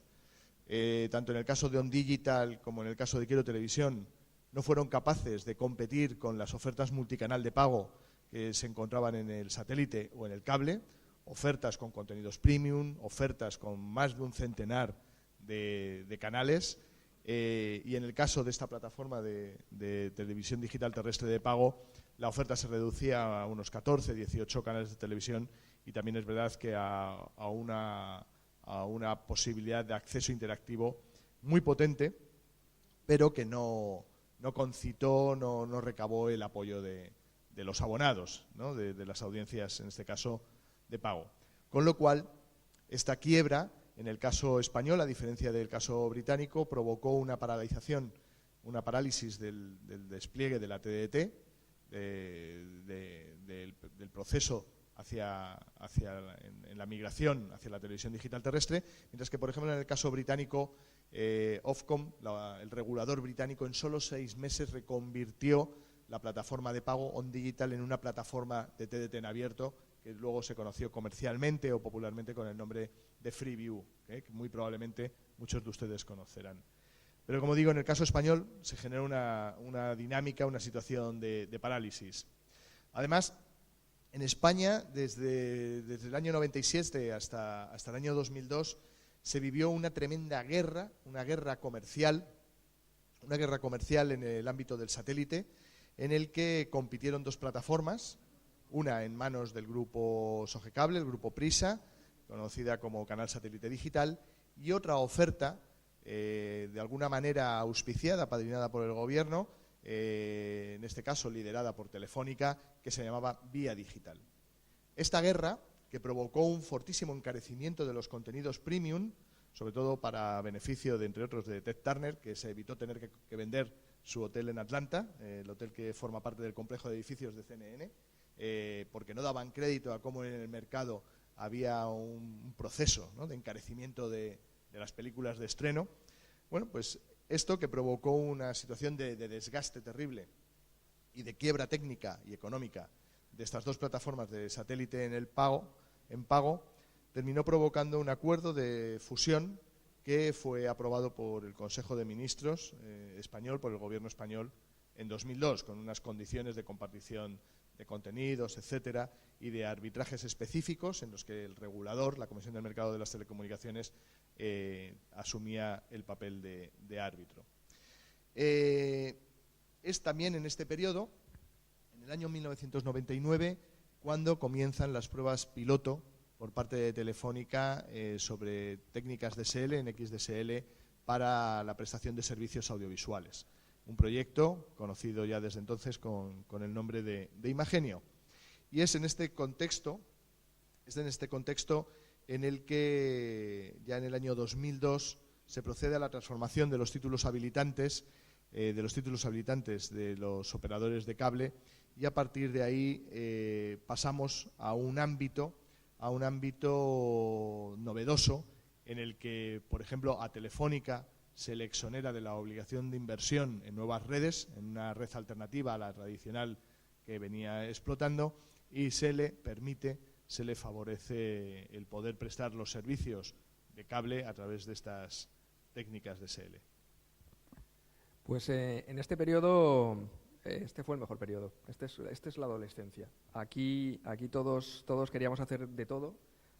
Speaker 4: Tanto en el caso de OnDigital como en el caso de Quiero Televisión, no fueron capaces de competir con las ofertas multicanal de pago que se encontraban en el satélite o en el cable, ofertas con contenidos premium, ofertas con más de un centenar de canales, y en el caso de esta plataforma de televisión digital terrestre de pago, la oferta se reducía a unos 14, 18 canales de televisión, y también es verdad que a una posibilidad de acceso interactivo muy potente, pero que no concitó, no recabó el apoyo de los abonados, ¿no? de las audiencias, en este caso, de pago. Con lo cual, esta quiebra, en el caso español, a diferencia del caso británico, provocó una paralización, una parálisis del despliegue de la TDT, del proceso en la migración hacia la televisión digital terrestre, mientras que, por ejemplo, en el caso británico, Ofcom, el regulador británico, en solo 6 meses reconvirtió la plataforma de pago OnDigital en una plataforma de TDT en abierto, que luego se conoció comercialmente o popularmente con el nombre de Freeview, que muy probablemente muchos de ustedes conocerán. Pero, como digo, en el caso español se genera una dinámica, una situación de parálisis. Además, en España, desde el año 97 hasta el año 2002, se vivió una tremenda guerra, una guerra comercial en el ámbito del satélite, en el que compitieron 2 plataformas, una en manos del grupo Sogecable, el grupo Prisa, conocida como Canal Satélite Digital, y otra oferta, de alguna manera auspiciada, apadrinada por el gobierno, en este caso liderada por Telefónica, que se llamaba Vía Digital. Esta guerra, que provocó un fortísimo encarecimiento de los contenidos premium, sobre todo para beneficio, entre otros, de Ted Turner, que se evitó tener que vender su hotel en Atlanta, el hotel que forma parte del complejo de edificios de CNN, porque no daban crédito a cómo en el mercado había un proceso, ¿no?, de encarecimiento de las películas de estreno. Bueno, pues esto, que provocó una situación de desgaste terrible y de quiebra técnica y económica de estas 2 plataformas de satélite en pago, terminó provocando un acuerdo de fusión que fue aprobado por el Consejo de Ministros español, por el Gobierno español, en 2002, con unas condiciones de compartición de contenidos, etcétera, y de arbitrajes específicos en los que el regulador, la Comisión del Mercado de las Telecomunicaciones, asumía el papel de árbitro. Es también en este periodo, en el año 1999, cuando comienzan las pruebas piloto por parte de Telefónica sobre técnicas DSL en XDSL para la prestación de servicios audiovisuales. Un proyecto conocido ya desde entonces con el nombre de Imagenio. Y es en este contexto en el que ya en el año 2002 se procede a la transformación de los títulos habilitantes de los operadores de cable, y a partir de ahí pasamos a un ámbito novedoso en el que, por ejemplo, a Telefónica se le exonera de la obligación de inversión en nuevas redes, en una red alternativa a la tradicional que venía explotando, y se le favorece el poder prestar los servicios de cable a través de estas técnicas DSL.
Speaker 5: Pues en este periodo, este fue el mejor periodo. Este es la adolescencia. Aquí todos queríamos hacer de todo.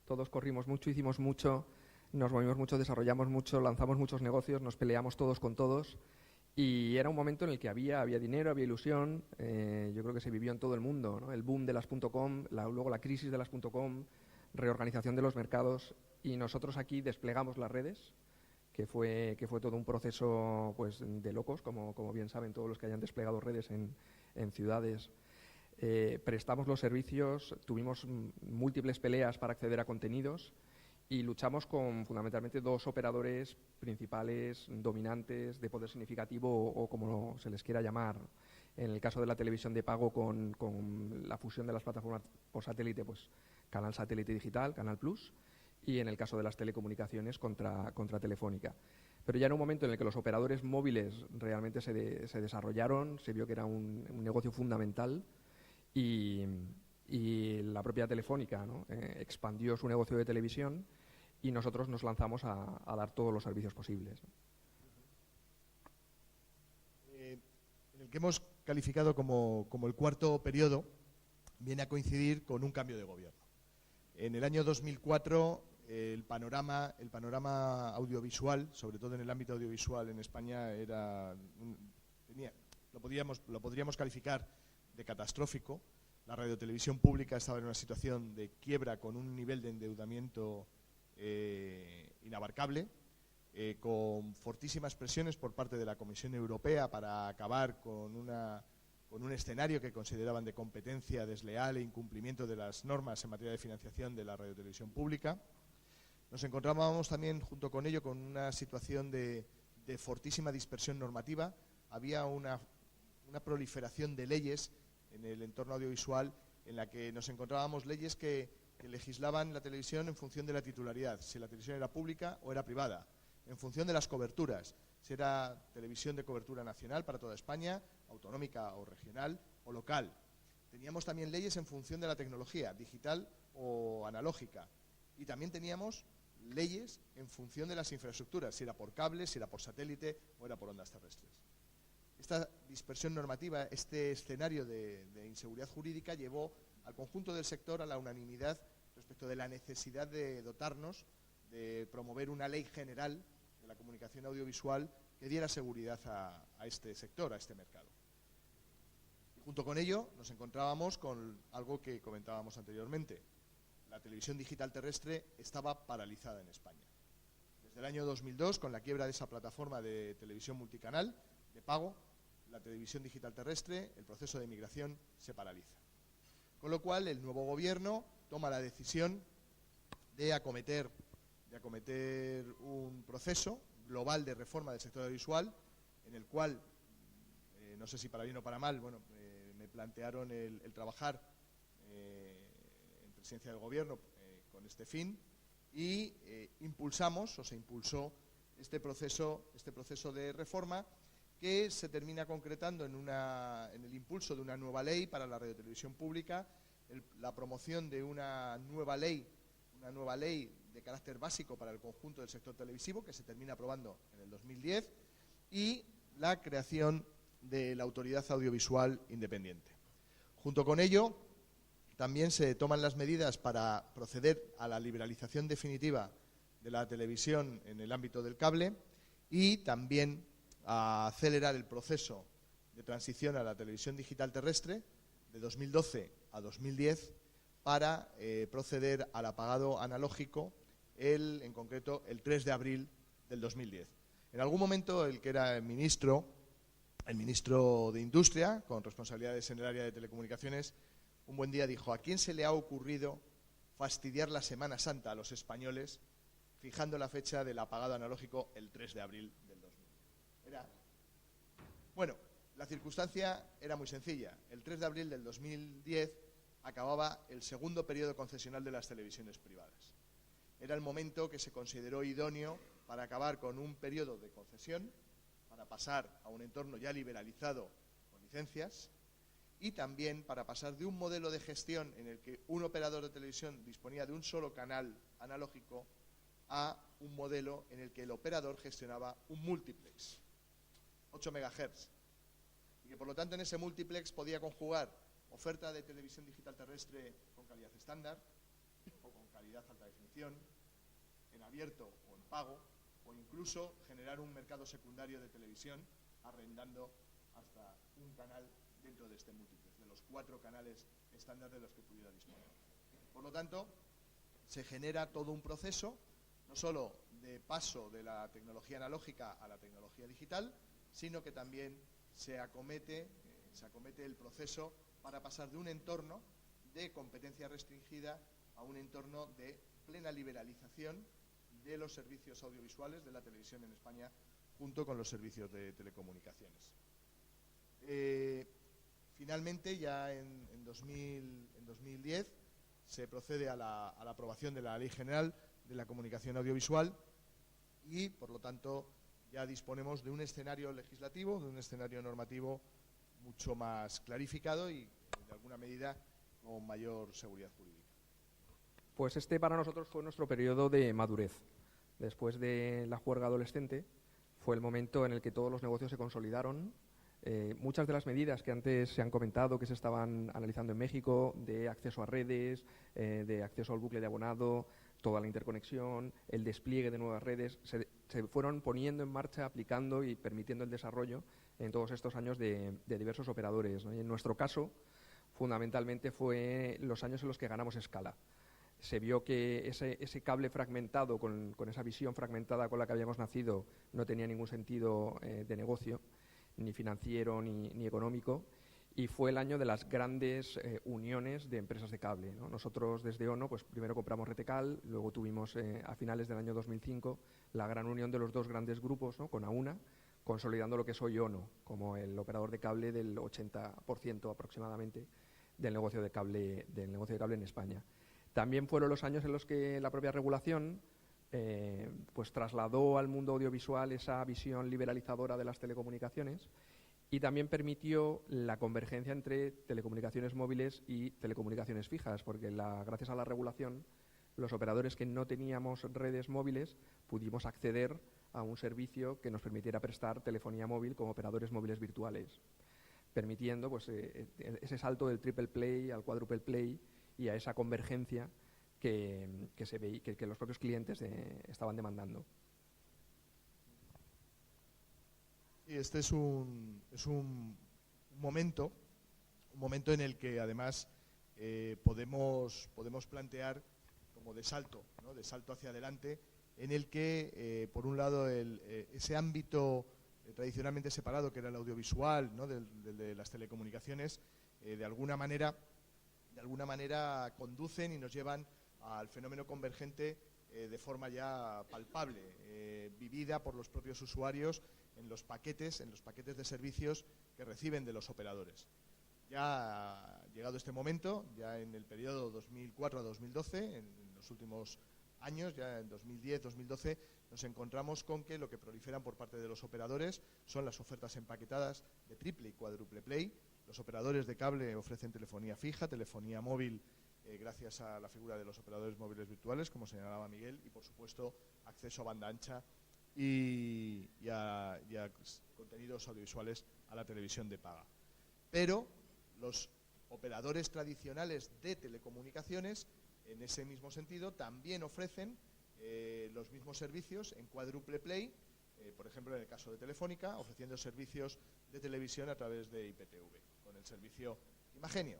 Speaker 5: Todos corrimos mucho, hicimos mucho, nos movimos mucho, desarrollamos mucho, lanzamos muchos negocios, nos peleamos todos con todos. Y era un momento en el que había dinero, había ilusión. Yo creo que se vivió en todo el mundo, ¿no? El boom de las .com, luego la crisis de las .com, reorganización de los mercados. Y nosotros aquí desplegamos las redes, que fue todo un proceso pues, de locos, como bien saben todos los que hayan desplegado redes en ciudades. Prestamos los servicios, tuvimos múltiples peleas para acceder a contenidos y luchamos con fundamentalmente dos operadores principales, dominantes, de poder significativo o como se les quiera llamar. En el caso de la televisión de pago con la fusión de las plataformas por satélite, pues Canal Satélite Digital, Canal Plus, y en el caso de las telecomunicaciones contra Telefónica. Pero ya en un momento en el que los operadores móviles realmente se desarrollaron, se vio que era un negocio fundamental y la propia Telefónica, ¿no? Expandió su negocio de televisión y nosotros nos lanzamos a dar todos los servicios posibles.
Speaker 4: En el que hemos calificado como el cuarto periodo, viene a coincidir con un cambio de gobierno. En el año 2004, el panorama audiovisual, sobre todo en el ámbito audiovisual en España, lo podríamos calificar de catastrófico. La radiotelevisión pública estaba en una situación de quiebra con un nivel de endeudamiento inabarcable, con fortísimas presiones por parte de la Comisión Europea para acabar con un escenario que consideraban de competencia desleal e incumplimiento de las normas en materia de financiación de la radiotelevisión pública. Nos encontrábamos también, junto con ello, con una situación de fortísima dispersión normativa. Había una proliferación de leyes en el entorno audiovisual en la que nos encontrábamos leyes que legislaban la televisión en función de la titularidad, si la televisión era pública o era privada, en función de las coberturas, si era televisión de cobertura nacional para toda España, autonómica o regional o local. Teníamos también leyes en función de la tecnología, digital o analógica, y también teníamos leyes en función de las infraestructuras, si era por cable, si era por satélite o era por ondas terrestres. Esta dispersión normativa, este escenario de inseguridad jurídica llevó al conjunto del sector a la unanimidad respecto de la necesidad de dotarnos, de promover una ley general de la comunicación audiovisual que diera seguridad a este sector, a este mercado. Y junto con ello nos encontrábamos con algo que comentábamos anteriormente. La televisión digital terrestre estaba paralizada en España. Desde el año 2002, con la quiebra de esa plataforma de televisión multicanal de pago, la televisión digital terrestre, el proceso de migración se paraliza. Con lo cual, el nuevo gobierno toma la decisión de acometer un proceso global de reforma del sector audiovisual, en el cual, no sé si para bien o para mal, me plantearon el trabajar en presidencia del gobierno con este fin y se impulsó este proceso de reforma que se termina concretando en el impulso de una nueva ley para la radiotelevisión pública, la promoción de una nueva ley de carácter básico para el conjunto del sector televisivo, que se termina aprobando en el 2010, y la creación de la Autoridad Audiovisual Independiente. Junto con ello, también se toman las medidas para proceder a la liberalización definitiva de la televisión en el ámbito del cable y también a acelerar el proceso de transición a la televisión digital terrestre de 2012 a 2010 para proceder al apagado analógico, en concreto el 3 de abril del 2010. En algún momento el que era el ministro de Industria, con responsabilidades en el área de telecomunicaciones, un buen día dijo: ¿a quién se le ha ocurrido fastidiar la Semana Santa a los españoles fijando la fecha del apagado analógico el 3 de abril del 2010? La circunstancia era muy sencilla. El 3 de abril del 2010 acababa el segundo periodo concesional de las televisiones privadas. Era el momento que se consideró idóneo para acabar con un periodo de concesión, para pasar a un entorno ya liberalizado con licencias, y también para pasar de un modelo de gestión en el que un operador de televisión disponía de un solo canal analógico a un modelo en el que el operador gestionaba un multiplex. 8 8 MHz. Y que por lo tanto en ese multiplex podía conjugar oferta de televisión digital terrestre con calidad estándar o con calidad alta definición, en abierto o en pago, o incluso generar un mercado secundario de televisión arrendando hasta un canal dentro de este múltiplex, de los 4 canales estándar de los que pudiera disponer. Por lo tanto, se genera todo un proceso, no solo de paso de la tecnología analógica a la tecnología digital, sino que también se acomete el proceso para pasar de un entorno de competencia restringida a un entorno de plena liberalización de los servicios audiovisuales de la televisión en España, junto con los servicios de telecomunicaciones. Finalmente, ya en 2010, se procede a la aprobación de la Ley General de la Comunicación Audiovisual y, por lo tanto, ya disponemos de un escenario legislativo, de un escenario normativo mucho más clarificado y, de alguna medida, con mayor seguridad jurídica.
Speaker 5: Pues este para nosotros fue nuestro periodo de madurez. Después de la juerga adolescente, fue el momento en el que todos los negocios se consolidaron. Muchas de las medidas que antes se han comentado, que se estaban analizando en México, de acceso a redes, de acceso al bucle de abonado, toda la interconexión, el despliegue de nuevas redes, se fueron poniendo en marcha, aplicando y permitiendo el desarrollo en todos estos años de diversos operadores, ¿no? Y en nuestro caso, fundamentalmente, fue los años en los que ganamos escala. Se vio que ese cable fragmentado, con esa visión fragmentada con la que habíamos nacido, no tenía ningún sentido de negocio, ni financiero ni económico, y fue el año de las grandes uniones de empresas de cable, ¿no? Nosotros desde ONO, pues primero compramos Retecal, luego tuvimos a finales del año 2005 la gran unión de los dos grandes grupos, ¿no? Con AUNA, consolidando lo que es hoy ONO, como el operador de cable del 80% aproximadamente del negocio de cable en España. También fueron los años en los que la propia regulación pues trasladó al mundo audiovisual esa visión liberalizadora de las telecomunicaciones y también permitió la convergencia entre telecomunicaciones móviles y telecomunicaciones fijas, porque gracias a la regulación, los operadores que no teníamos redes móviles pudimos acceder a un servicio que nos permitiera prestar telefonía móvil como operadores móviles virtuales, permitiendo pues, ese salto del triple play al quadruple play y a esa convergencia que los propios clientes estaban demandando.
Speaker 4: Y este es un momento en el que además podemos plantear como de salto, ¿no? De salto hacia adelante, en el que por un lado ese ámbito tradicionalmente separado que era el audiovisual, ¿no? de las telecomunicaciones, de alguna manera conducen y nos llevan al fenómeno convergente de forma ya palpable, vivida por los propios usuarios en los paquetes de servicios que reciben de los operadores. Ya ha llegado este momento, ya en el periodo 2004 a 2012, en los últimos años, ya en 2010-2012, nos encontramos con que lo que proliferan por parte de los operadores son las ofertas empaquetadas de triple y cuádruple play. Los operadores de cable ofrecen telefonía fija, telefonía móvil, gracias a la figura de los operadores móviles virtuales, como señalaba Miguel, y por supuesto acceso a banda ancha y a contenidos audiovisuales a la televisión de paga. Pero los operadores tradicionales de telecomunicaciones, en ese mismo sentido, también ofrecen los mismos servicios en cuádruple play, por ejemplo en el caso de Telefónica, ofreciendo servicios de televisión a través de IPTV, con el servicio Imagenio.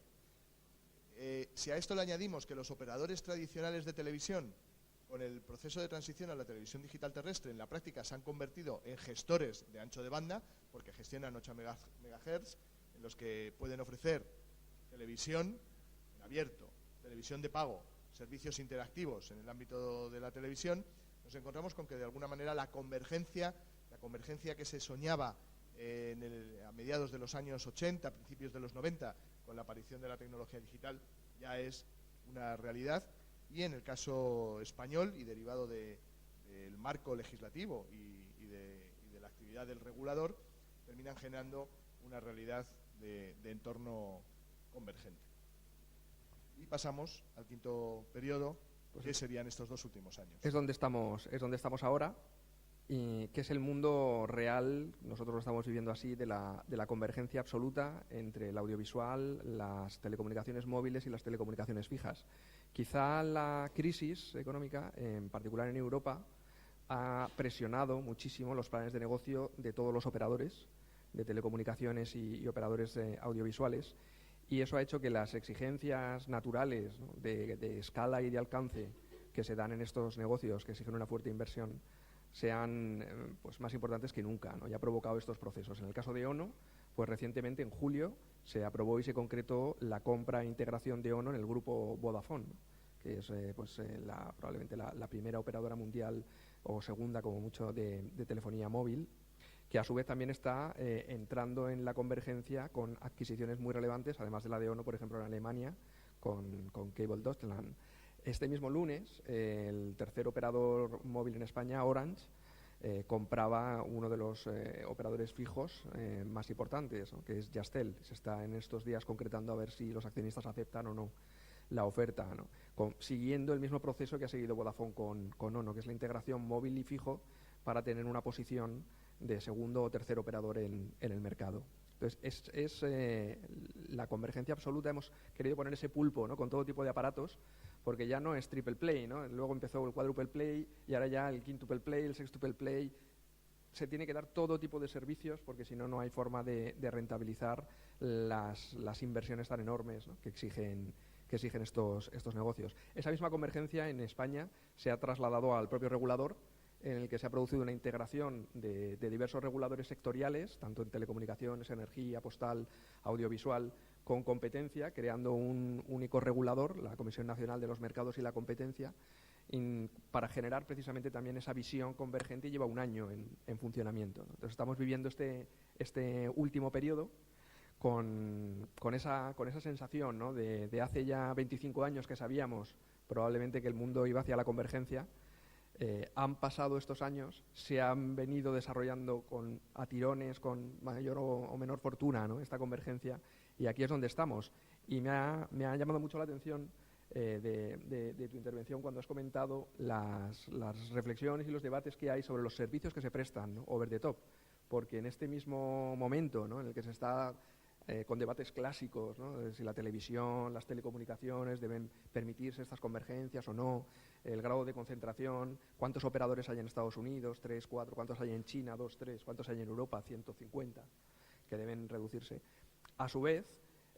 Speaker 4: Si a esto le añadimos que los operadores tradicionales de televisión, con el proceso de transición a la televisión digital terrestre, en la práctica se han convertido en gestores de ancho de banda, porque gestionan 8 MHz, en los que pueden ofrecer televisión en abierto, televisión de pago, servicios interactivos en el ámbito de la televisión, nos encontramos con que de alguna manera la convergencia que se soñaba a mediados de los años 80, principios de los 90, con la aparición de la tecnología digital, ya es una realidad. Y en el caso español, y derivado del marco legislativo y de la actividad del regulador, terminan generando una realidad de entorno convergente. Y pasamos al quinto periodo, que serían estos dos últimos años.
Speaker 5: Es donde estamos ahora. que es el mundo real, nosotros lo estamos viviendo así, de la convergencia absoluta entre el audiovisual, las telecomunicaciones móviles y las telecomunicaciones fijas. Quizá la crisis económica, en particular en Europa, ha presionado muchísimo los planes de negocio de todos los operadores de telecomunicaciones y operadores audiovisuales, y eso ha hecho que las exigencias naturales, ¿no?, de escala y de alcance que se dan en estos negocios, que exigen una fuerte inversión, sean pues más importantes que nunca, ¿no? Y ha provocado estos procesos. En el caso de ONO, pues recientemente, en julio, se aprobó y se concretó la compra e integración de ONO en el grupo Vodafone, ¿no?, que es probablemente la primera operadora mundial, o segunda como mucho, de telefonía móvil, que a su vez también está entrando en la convergencia con adquisiciones muy relevantes, además de la de ONO, por ejemplo, en Alemania, con Cable Deutschland. Este mismo lunes, el tercer operador móvil en España, Orange, compraba uno de los operadores fijos más importantes, ¿no?, que es Yastel. Se está en estos días concretando a ver si los accionistas aceptan o no la oferta, ¿no?, siguiendo el mismo proceso que ha seguido Vodafone con ONO, que es la integración móvil y fijo para tener una posición de segundo o tercer operador en el mercado. Entonces, es la convergencia absoluta. Hemos querido poner ese pulpo, ¿no?, con todo tipo de aparatos, porque ya no es triple play, ¿no? Luego empezó el quadruple play y ahora ya el quintuple play, el sextuple play. Se tiene que dar todo tipo de servicios, porque si no, no hay forma de rentabilizar las inversiones tan enormes, ¿no?, que exigen estos negocios. Esa misma convergencia en España se ha trasladado al propio regulador, en el que se ha producido una integración de diversos reguladores sectoriales, tanto en telecomunicaciones, energía, postal, audiovisual, con competencia, creando un único regulador, la Comisión Nacional de los Mercados y la Competencia, para generar precisamente también esa visión convergente, y lleva un año en funcionamiento, ¿no? Entonces estamos viviendo este último periodo con esa sensación, ¿no?, de hace ya 25 años que sabíamos probablemente que el mundo iba hacia la convergencia. Han pasado estos años, se han venido desarrollando a tirones, con mayor o menor fortuna, ¿no?, esta convergencia, y aquí es donde estamos. Y me ha llamado mucho la atención de tu intervención cuando has comentado las reflexiones y los debates que hay sobre los servicios que se prestan, ¿no?, over the top, porque en este mismo momento, ¿no?, en el que se está con debates clásicos, ¿no?, de si la televisión, las telecomunicaciones deben permitirse estas convergencias o no, el grado de concentración, cuántos operadores hay en Estados Unidos, 3, 4, cuántos hay en China, 2, 3, cuántos hay en Europa, 150, que deben reducirse. A su vez,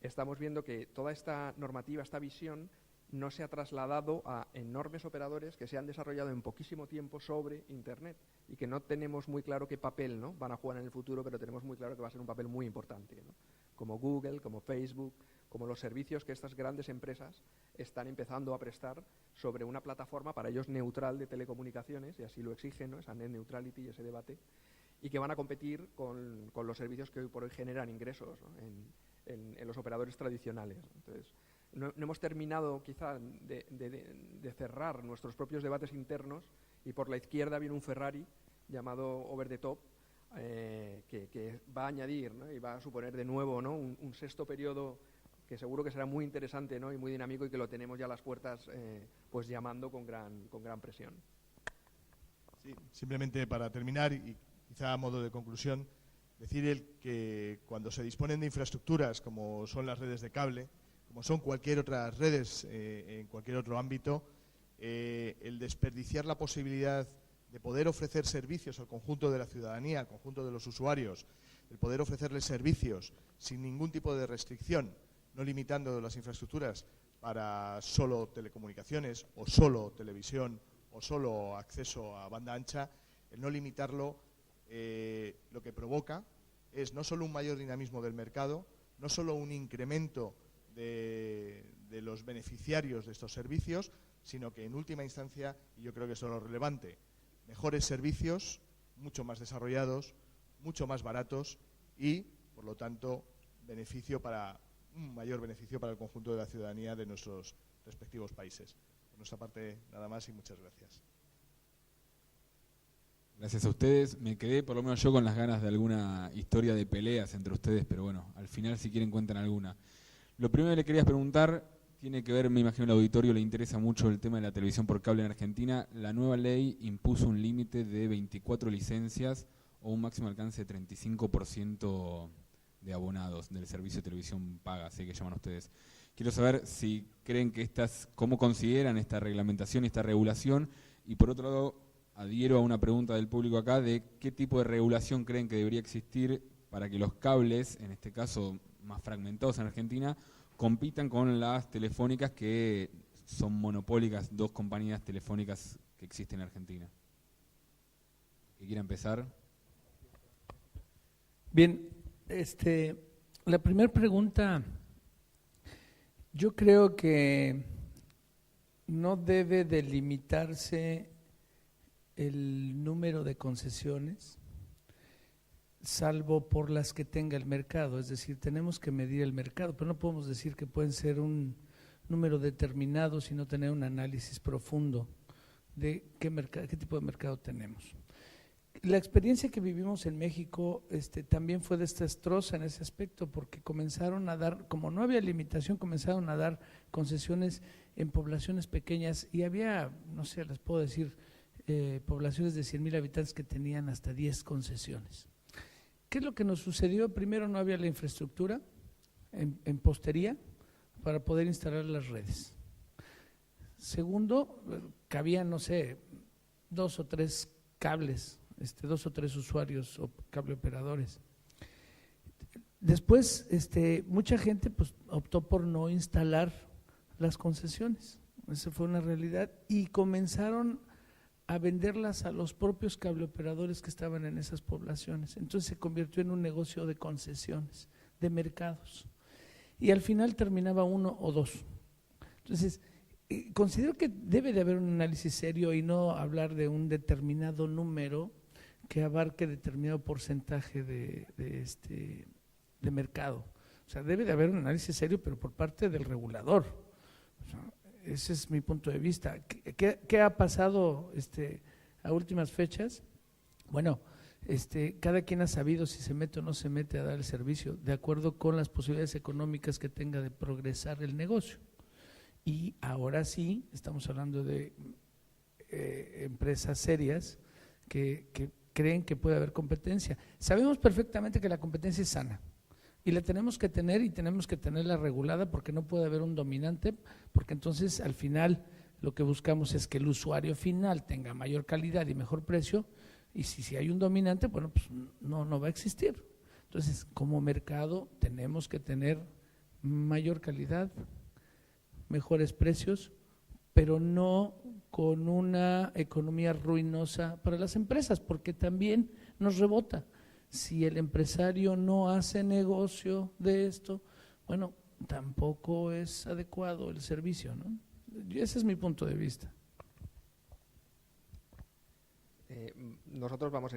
Speaker 5: estamos viendo que toda esta normativa, esta visión, no se ha trasladado a enormes operadores que se han desarrollado en poquísimo tiempo sobre Internet, y que no tenemos muy claro qué papel, ¿no?, van a jugar en el futuro, pero tenemos muy claro que va a ser un papel muy importante, ¿no?, como Google, como Facebook, como los servicios que estas grandes empresas están empezando a prestar sobre una plataforma para ellos neutral de telecomunicaciones, y así lo exigen, ¿no?, esa net neutrality y ese debate, y que van a competir con los servicios que hoy por hoy generan ingresos, ¿no?, en los operadores tradicionales. Entonces, no hemos terminado quizá de cerrar nuestros propios debates internos, y por la izquierda viene un Ferrari llamado over the top, que va a añadir, ¿no?, y va a suponer de nuevo, ¿no?, un sexto periodo que seguro que será muy interesante, ¿no?, y muy dinámico, y que lo tenemos ya a las puertas, pues llamando con gran presión.
Speaker 4: Sí, simplemente para terminar, y quizá a modo de conclusión, decir que cuando se disponen de infraestructuras como son las redes de cable, como son cualquier otras redes en cualquier otro ámbito, el desperdiciar la posibilidad de poder ofrecer servicios al conjunto de la ciudadanía, al conjunto de los usuarios, el poder ofrecerles servicios sin ningún tipo de restricción, no limitando las infraestructuras para solo telecomunicaciones o solo televisión o solo acceso a banda ancha, el no limitarlo lo que provoca es no solo un mayor dinamismo del mercado, no solo un incremento de los beneficiarios de estos servicios, sino que en última instancia, y yo creo que eso es lo relevante, mejores servicios, mucho más desarrollados, mucho más baratos y, por lo tanto, un mayor beneficio para el conjunto de la ciudadanía de nuestros respectivos países. Por nuestra parte, nada más y muchas gracias.
Speaker 2: Gracias a ustedes. Me quedé, por lo menos yo, con las ganas de alguna historia de peleas entre ustedes, pero bueno, al final, si quieren, cuentan alguna. Lo primero que le quería preguntar, tiene que ver, me imagino al auditorio le interesa mucho el tema de la televisión por cable en Argentina. La nueva ley impuso un límite de 24 licencias o un máximo alcance de 35% de abonados del servicio de televisión paga, así que llaman ustedes. Quiero saber si creen que cómo consideran esta reglamentación y esta regulación, y por otro lado, adhiero a una pregunta del público acá de qué tipo de regulación creen que debería existir para que los cables, en este caso más fragmentados en Argentina, compitan con las telefónicas que son monopólicas, 2 compañías telefónicas que existen en Argentina. ¿Quién quiera empezar?
Speaker 3: Bien, la primera pregunta, yo creo que no debe delimitarse el número de concesiones, salvo por las que tenga el mercado. Es decir, tenemos que medir el mercado, pero no podemos decir que pueden ser un número determinado si no tener un análisis profundo de qué tipo de mercado tenemos. La experiencia que vivimos en México también fue desastrosa en ese aspecto, porque comenzaron a dar, como no había limitación, comenzaron a dar concesiones en poblaciones pequeñas y había, no sé, les puedo decir, poblaciones de 100,000 habitantes que tenían hasta 10 concesiones. ¿Qué es lo que nos sucedió? Primero, no había la infraestructura en postería para poder instalar las redes. Segundo, cabían, no sé, 2 o 3 cables, 2 o 3 usuarios o cable operadores. Después, mucha gente pues optó por no instalar las concesiones. Esa fue una realidad y comenzaron a venderlas a los propios cableoperadores que estaban en esas poblaciones. Entonces se convirtió en un negocio de concesiones, de mercados. Y al final terminaba 1 o 2. Entonces, considero que debe de haber un análisis serio y no hablar de un determinado número que abarque determinado porcentaje de mercado. O sea, debe de haber un análisis serio, pero por parte del regulador. O sea, ese es mi punto de vista. ¿Qué ha pasado a últimas fechas? Bueno, cada quien ha sabido si se mete o no se mete a dar el servicio, de acuerdo con las posibilidades económicas que tenga de progresar el negocio. Y ahora sí, estamos hablando de empresas serias que creen que puede haber competencia. Sabemos perfectamente que la competencia es sana. Y la tenemos que tener y tenemos que tenerla regulada porque no puede haber un dominante, porque entonces al final lo que buscamos es que el usuario final tenga mayor calidad y mejor precio, y si hay un dominante, bueno, pues no va a existir. Entonces, como mercado tenemos que tener mayor calidad, mejores precios, pero no con una economía ruinosa para las empresas, porque también nos rebota. Si el empresario no hace negocio de esto, bueno, tampoco es adecuado el servicio, ¿no? Ese es mi punto de vista.
Speaker 5: Nosotros vamos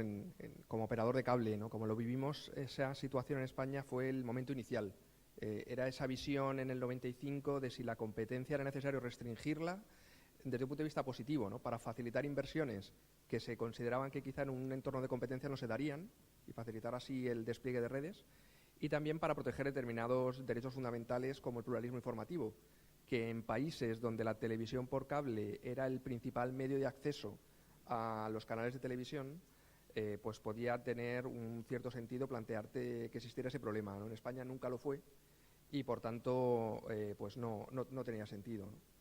Speaker 5: como operador de cable, ¿no? Como lo vivimos, esa situación en España fue el momento inicial. Era esa visión en el 95 de si la competencia era necesario restringirla desde un punto de vista positivo, ¿no? Para facilitar inversiones que se consideraban que quizá en un entorno de competencia no se darían y facilitar así el despliegue de redes, y también para proteger determinados derechos fundamentales como el pluralismo informativo, que en países donde la televisión por cable era el principal medio de acceso a los canales de televisión, pues podía tener un cierto sentido plantearte que existiera ese problema, ¿no? En España nunca lo fue y por tanto pues no tenía sentido, ¿no?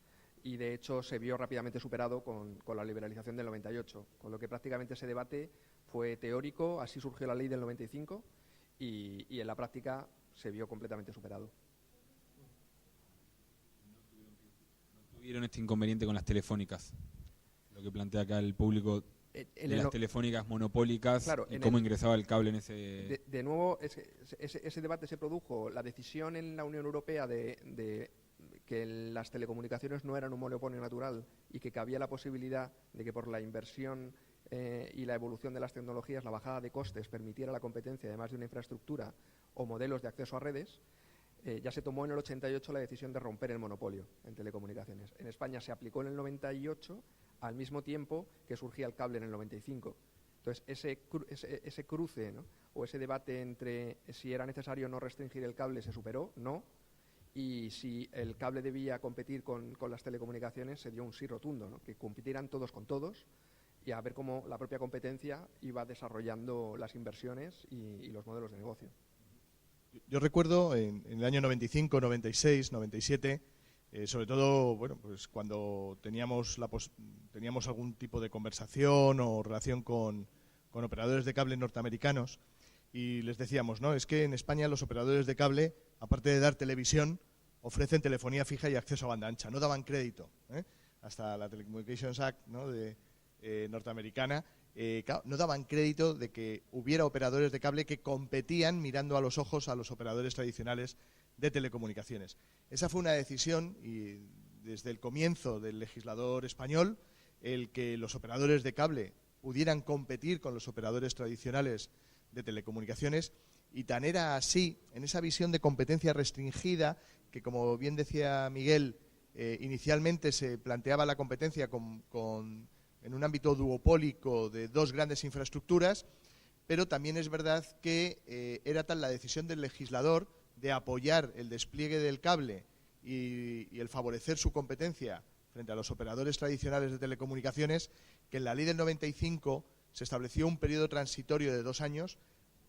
Speaker 5: Y de hecho se vio rápidamente superado con la liberalización del 98, con lo que prácticamente ese debate fue teórico, así surgió la ley del 95 y en la práctica se vio completamente superado.
Speaker 2: ¿No tuvieron este inconveniente con las telefónicas? Lo que plantea acá el público de las telefónicas monopólicas, claro, y cómo ingresaba el cable en ese…
Speaker 5: De nuevo, ese debate se produjo, la decisión en la Unión Europea de que las telecomunicaciones no eran un monopolio natural y que cabía la posibilidad de que por la inversión y la evolución de las tecnologías, la bajada de costes permitiera la competencia además de una infraestructura o modelos de acceso a redes, ya se tomó en el 88 la decisión de romper el monopolio en telecomunicaciones. En España se aplicó en el 98 al mismo tiempo que surgía el cable en el 95. Entonces, ese cruce, ¿no? O ese debate entre si era necesario o no restringir el cable se superó, no. y si el cable debía competir con las telecomunicaciones, se dio un sí rotundo, ¿no? Que compitieran todos con todos, y a ver cómo la propia competencia iba desarrollando las inversiones y los modelos de negocio.
Speaker 4: Yo recuerdo en el año 95, 96, 97, sobre todo, bueno, pues cuando teníamos algún tipo de conversación o relación con operadores de cable norteamericanos, y les decíamos, ¿no? Es que en España los operadores de cable, aparte de dar televisión, ofrecen telefonía fija y acceso a banda ancha. No daban crédito, hasta la Telecommunications Act, ¿no? Norteamericana, claro, no daban crédito de que hubiera operadores de cable que competían mirando a los ojos a los operadores tradicionales de telecomunicaciones. Esa fue una decisión, y desde el comienzo del legislador español, el que los operadores de cable pudieran competir con los operadores tradicionales de telecomunicaciones, y tan era así, en esa visión de competencia restringida, que como bien decía Miguel, inicialmente se planteaba la competencia en un ámbito duopólico de dos grandes infraestructuras, pero también es verdad que era tal la decisión del legislador de apoyar el despliegue del cable y el favorecer su competencia frente a los operadores tradicionales de telecomunicaciones, que en la ley del 95 se estableció un periodo transitorio de 2 años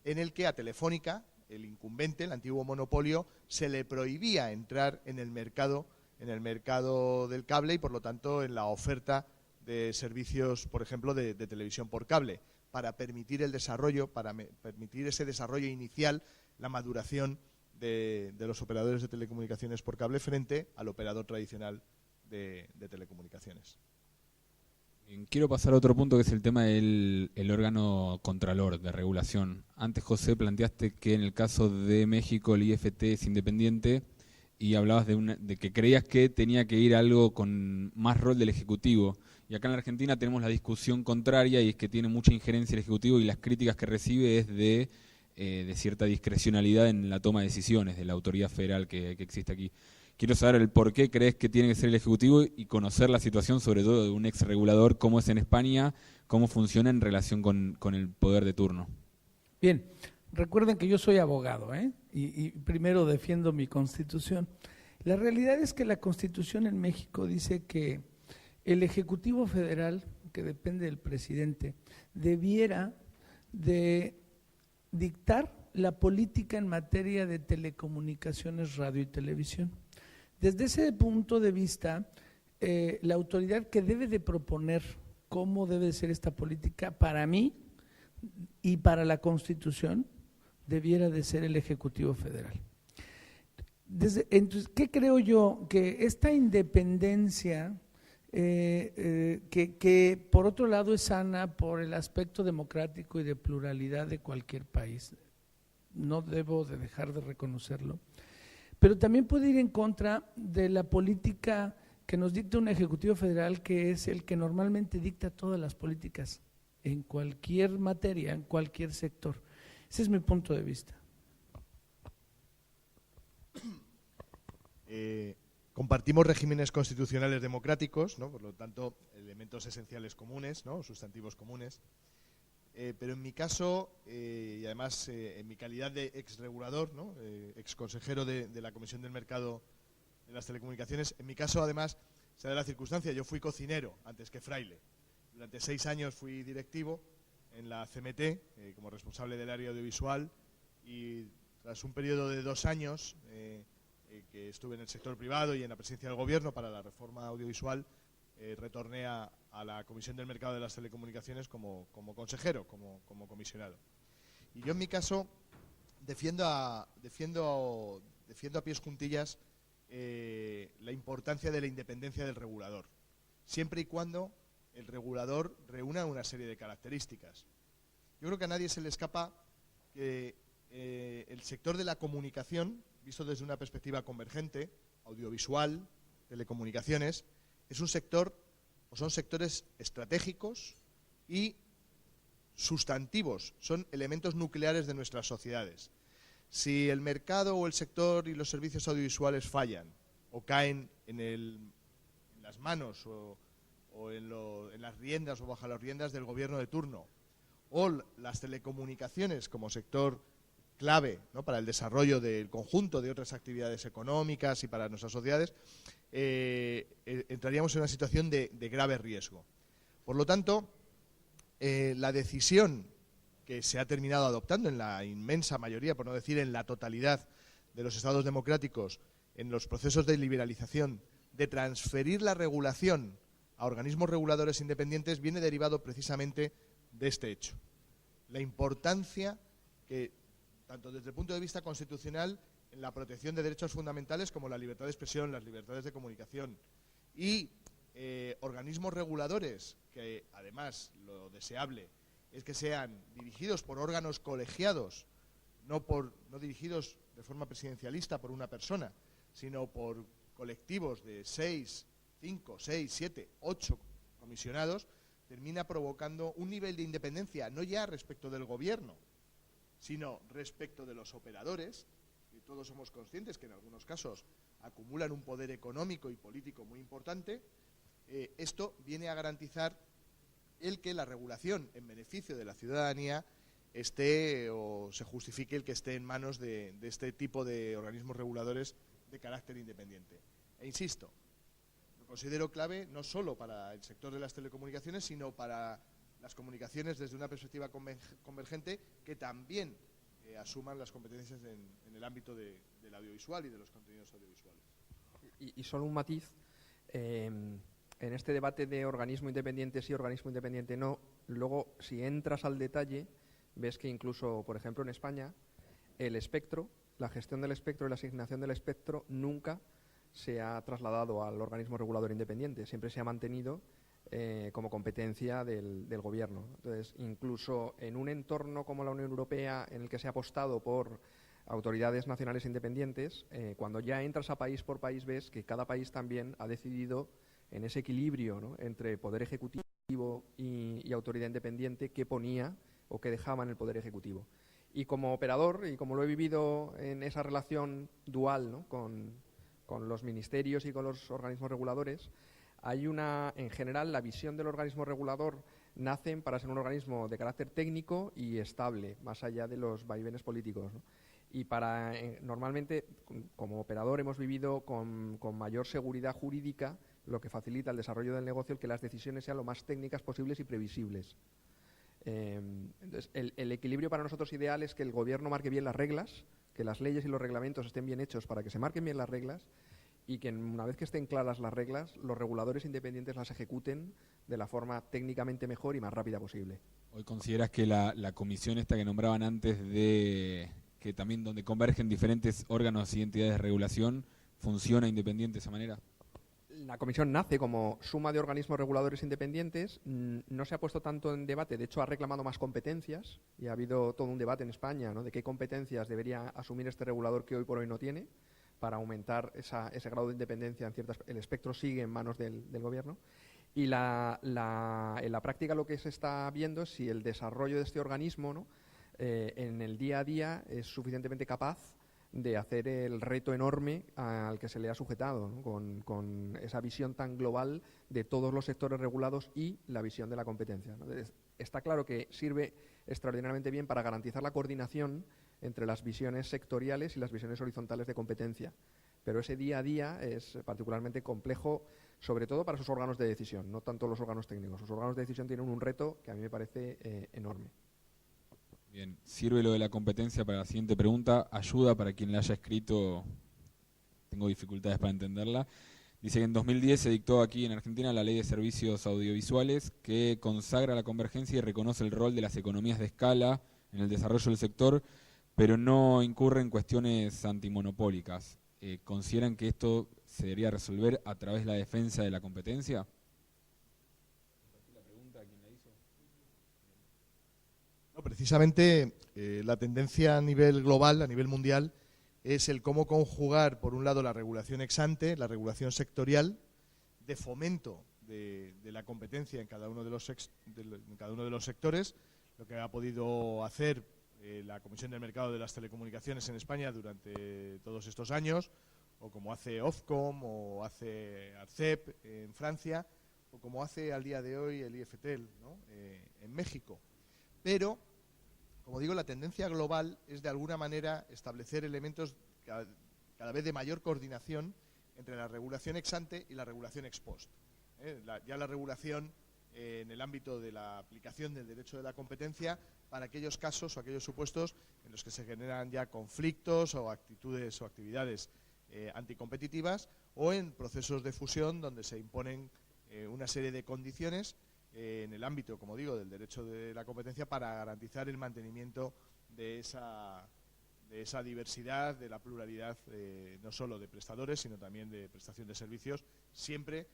Speaker 4: en el que a Telefónica, el incumbente, el antiguo monopolio, se le prohibía entrar en el mercado del cable y, por lo tanto, en la oferta de servicios, por ejemplo, de televisión por cable, para permitir el desarrollo, para permitir ese desarrollo inicial, la maduración de los operadores de telecomunicaciones por cable frente al operador tradicional de telecomunicaciones.
Speaker 2: Quiero pasar a otro punto, que es el tema del órgano contralor de regulación. Antes, José, planteaste que en el caso de México el IFT es independiente y hablabas de que creías que tenía que ir algo con más rol del Ejecutivo. Y acá en la Argentina tenemos la discusión contraria, y es que tiene mucha injerencia el Ejecutivo, y las críticas que recibe es de cierta discrecionalidad en la toma de decisiones de la autoridad federal que existe aquí. Quiero saber el por qué crees que tiene que ser el Ejecutivo y conocer la situación, sobre todo de un ex regulador, cómo es en España, cómo funciona en relación con el poder de turno.
Speaker 3: Bien, recuerden que yo soy abogado, y primero defiendo mi Constitución. La realidad es que la Constitución en México dice que el Ejecutivo Federal, que depende del presidente, debiera de dictar la política en materia de telecomunicaciones, radio y televisión. Desde ese punto de vista, la autoridad que debe de proponer cómo debe ser esta política, para mí y para la Constitución, debiera de ser el Ejecutivo Federal. Entonces, ¿qué creo yo? Que esta independencia, que por otro lado es sana por el aspecto democrático y de pluralidad de cualquier país, no debo de dejar de reconocerlo, pero también puede ir en contra de la política que nos dicta un Ejecutivo Federal, que es el que normalmente dicta todas las políticas en cualquier materia, en cualquier sector. Ese es mi punto de vista.
Speaker 4: Compartimos regímenes constitucionales democráticos, ¿no? Por lo tanto, elementos esenciales comunes, ¿no? Sustantivos comunes. Pero en mi caso, y además en mi calidad de ex regulador, ¿no? Ex consejero de la Comisión del Mercado de las Telecomunicaciones, en mi caso además se da la circunstancia, yo fui cocinero antes que fraile. Durante 6 años fui directivo en la CMT como responsable del área audiovisual, y tras un periodo de 2 años que estuve en el sector privado y en la presidencia del Gobierno para la reforma audiovisual, retorné a la Comisión del Mercado de las Telecomunicaciones como consejero, como comisionado. Y yo en mi caso defiendo a pies juntillas la importancia de la independencia del regulador, siempre y cuando el regulador reúna una serie de características. Yo creo que a nadie se le escapa que el sector de la comunicación, visto desde una perspectiva convergente, audiovisual, telecomunicaciones, es un sector, o son sectores estratégicos y sustantivos, son elementos nucleares de nuestras sociedades. Si el mercado o el sector y los servicios audiovisuales fallan o caen en las manos o en las riendas o bajo las riendas del gobierno de turno, o las telecomunicaciones como sector clave, ¿no?, para el desarrollo del conjunto de otras actividades económicas y para nuestras sociedades, entraríamos en una situación de grave riesgo. Por lo tanto, la decisión que se ha terminado adoptando en la inmensa mayoría, por no decir en la totalidad de los estados democráticos, en los procesos de liberalización, de transferir la regulación a organismos reguladores independientes, viene derivado precisamente de este hecho. La importancia que, tanto desde el punto de vista constitucional, en la protección de derechos fundamentales como la libertad de expresión, las libertades de comunicación, y organismos reguladores, que además lo deseable es que sean dirigidos por órganos colegiados, no dirigidos de forma presidencialista por una persona, sino por colectivos de 6, 5, 6, 7, 8 comisionados, termina provocando un nivel de independencia, no ya respecto del gobierno, sino respecto de los operadores, y todos somos conscientes que en algunos casos acumulan un poder económico y político muy importante. Esto viene a garantizar el que la regulación en beneficio de la ciudadanía esté, o se justifique el que esté en manos de este tipo de organismos reguladores de carácter independiente. E insisto, lo considero clave no solo para el sector de las telecomunicaciones, sino para las comunicaciones desde una perspectiva convergente, que también asuman las competencias en el ámbito del audiovisual y de los contenidos audiovisuales.
Speaker 5: Y solo un matiz, en este debate de organismo independiente sí, organismo independiente no, luego si entras al detalle, ves que incluso, por ejemplo, en España, el espectro, la gestión del espectro y la asignación del espectro nunca se ha trasladado al organismo regulador independiente, siempre se ha mantenido como competencia del gobierno. Entonces, incluso en un entorno como la Unión Europea, en el que se ha apostado por autoridades nacionales independientes, cuando ya entras a país por país ves que cada país también ha decidido, en ese equilibrio, ¿no?, entre poder ejecutivo y autoridad independiente, qué ponía o qué dejaba en el poder ejecutivo. Y como operador, y como lo he vivido en esa relación dual, ¿no?, con los ministerios y con los organismos reguladores, hay en general, la visión del organismo regulador nacen para ser un organismo de carácter técnico y estable, más allá de los vaivenes políticos, ¿no? Y normalmente, como operador, hemos vivido con mayor seguridad jurídica, lo que facilita el desarrollo del negocio, el que las decisiones sean lo más técnicas posibles y previsibles. Entonces, el equilibrio para nosotros ideal es que el gobierno marque bien las reglas, que las leyes y los reglamentos estén bien hechos para que se marquen bien las reglas, y que una vez que estén claras las reglas, los reguladores independientes las ejecuten de la forma técnicamente mejor y más rápida posible.
Speaker 2: ¿Hoy consideras que la comisión esta que nombraban antes, de que también donde convergen diferentes órganos y entidades de regulación, funciona independiente de esa manera?
Speaker 5: La comisión nace como suma de organismos reguladores independientes, no se ha puesto tanto en debate, de hecho ha reclamado más competencias y ha habido todo un debate en España, ¿no?, de qué competencias debería asumir este regulador que hoy por hoy no tiene, para aumentar ese grado de independencia en ciertas. El espectro sigue en manos del gobierno. Y en la práctica lo que se está viendo es si el desarrollo de este organismo, ¿no?, en el día a día es suficientemente capaz de hacer el reto enorme al que se le ha sujetado, ¿no?, con esa visión tan global de todos los sectores regulados y la visión de la competencia, ¿no? Entonces, está claro que sirve extraordinariamente bien para garantizar la coordinación entre las visiones sectoriales y las visiones horizontales de competencia. Pero ese día a día es particularmente complejo, sobre todo para sus órganos de decisión, no tanto los órganos técnicos. Los órganos de decisión tienen un reto que a mí me parece enorme.
Speaker 2: Bien, sirve lo de la competencia para la siguiente pregunta. Ayuda para quien la haya escrito, tengo dificultades para entenderla. Dice que en 2010 se dictó aquí en Argentina la Ley de Servicios Audiovisuales, que consagra la convergencia y reconoce el rol de las economías de escala en el desarrollo del sector, pero no incurre en cuestiones antimonopólicas. ¿Consideran que esto se debería resolver a través de la defensa de la competencia?
Speaker 4: No, precisamente la tendencia a nivel global, a nivel mundial, es el cómo conjugar, por un lado, la regulación ex ante, la regulación sectorial, de fomento de la competencia en cada uno de los sectores, lo que ha podido hacer la Comisión del Mercado de las Telecomunicaciones en España durante todos estos años, o como hace Ofcom, o hace ARCEP en Francia, o como hace al día de hoy el IFTEL, ¿no?, en México. Pero Como digo, la tendencia global es de alguna manera establecer elementos cada vez de mayor coordinación entre la regulación ex ante y la regulación ex post. Ya la regulación en el ámbito de la aplicación del derecho de la competencia para aquellos casos o aquellos supuestos en los que se generan ya conflictos o actitudes o actividades anticompetitivas, o en procesos de fusión donde se imponen una serie de condiciones en el ámbito, como digo, del derecho de la competencia para garantizar el mantenimiento de esa diversidad, de la pluralidad, no solo de prestadores, sino también de prestación de servicios, siempre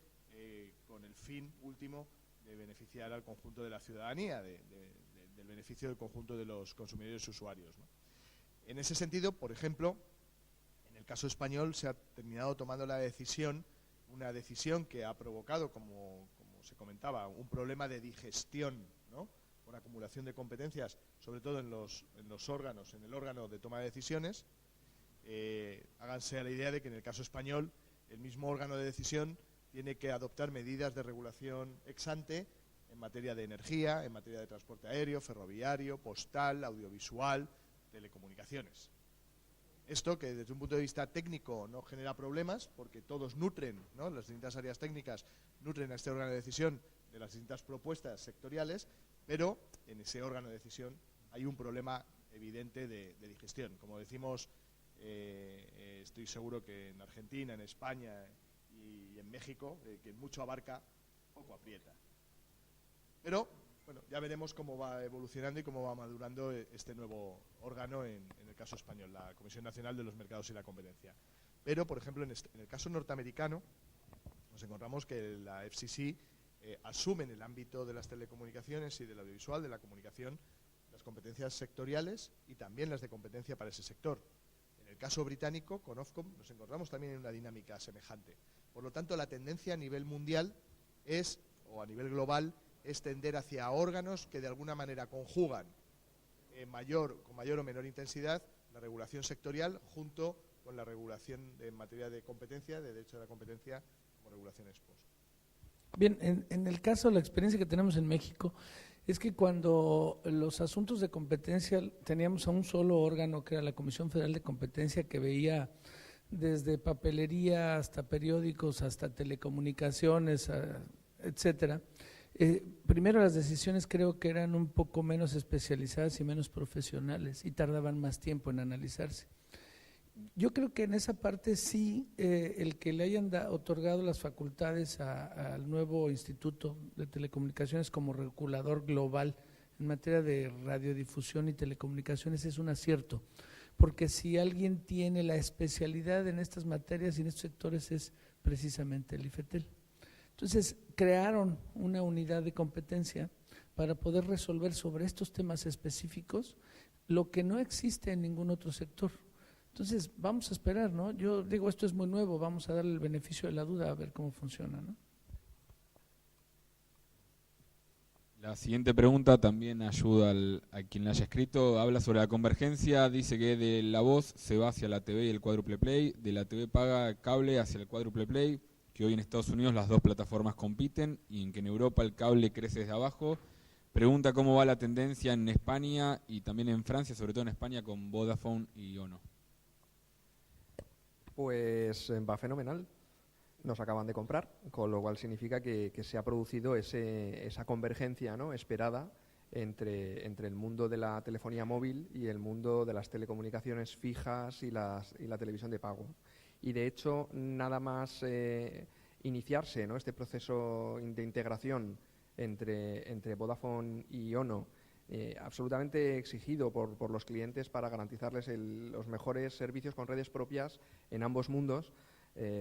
Speaker 4: con el fin último de beneficiar al conjunto de la ciudadanía, del beneficio del conjunto de los consumidores y usuarios, ¿no? En ese sentido, por ejemplo, en el caso español se ha terminado tomando la decisión, una decisión que ha provocado, como se comentaba, un problema de digestión, ¿no?, por acumulación de competencias, sobre todo en los órganos, en el órgano de toma de decisiones. Háganse a la idea de que en el caso español el mismo órgano de decisión tiene que adoptar medidas de regulación ex ante en materia de energía, en materia de transporte aéreo, ferroviario, postal, audiovisual, telecomunicaciones. Esto, que desde un punto de vista técnico no genera problemas, porque todos nutren, ¿no?, las distintas áreas técnicas nutren a este órgano de decisión de las distintas propuestas sectoriales, pero en ese órgano de decisión hay un problema evidente de digestión. Como decimos, estoy seguro que en Argentina, en España y en México, que mucho abarca, poco aprieta. Pero bueno, ya veremos cómo va evolucionando y cómo va madurando este nuevo órgano en el caso español, la Comisión Nacional de los Mercados y la Competencia. Pero, por ejemplo, en el caso norteamericano, nos encontramos que la FCC asume en el ámbito de las telecomunicaciones y del audiovisual, de la comunicación, las competencias sectoriales y también las de competencia para ese sector. En el caso británico, con Ofcom, nos encontramos también en una dinámica semejante. Por lo tanto, la tendencia a nivel mundial es, o a nivel global, es tender hacia órganos que de alguna manera conjugan con mayor o menor intensidad la regulación sectorial junto con la regulación en materia de competencia, de derecho de la competencia, como regulación ex post.
Speaker 3: Bien, en el caso, la experiencia que tenemos en México es que cuando los asuntos de competencia teníamos a un solo órgano, que era la Comisión Federal de Competencia, que veía desde papelería hasta periódicos, hasta telecomunicaciones, etcétera. Primero, las decisiones creo que eran un poco menos especializadas y menos profesionales y tardaban más tiempo en analizarse. Yo creo que en esa parte sí, el que le hayan otorgado las facultades al nuevo Instituto de Telecomunicaciones como regulador global en materia de radiodifusión y telecomunicaciones es un acierto, porque si alguien tiene la especialidad en estas materias y en estos sectores es precisamente el IFETEL. Entonces crearon una unidad de competencia para poder resolver sobre estos temas específicos lo que no existe en ningún otro sector. Entonces vamos a esperar, ¿no? Yo digo, esto es muy nuevo, vamos a darle el beneficio de la duda a ver cómo funciona, ¿no?
Speaker 2: La siguiente pregunta también ayuda a quien la haya escrito. Habla sobre la convergencia, dice que de la voz se va hacia la TV y el cuádruple play, de la TV paga cable hacia el cuádruple play, que hoy en Estados Unidos las dos plataformas compiten y en que en Europa el cable crece desde abajo. Pregunta cómo va la tendencia en España y también en Francia, sobre todo en España con Vodafone y Ono.
Speaker 5: Pues va fenomenal. Nos acaban de comprar, con lo cual significa que se ha producido esa convergencia, ¿no?, esperada entre el mundo de la telefonía móvil y el mundo de las telecomunicaciones fijas y la televisión de pago. Y de hecho, nada más iniciarse, ¿no?, este proceso de integración entre Vodafone y Ono, absolutamente exigido por los clientes para garantizarles los mejores servicios con redes propias en ambos mundos,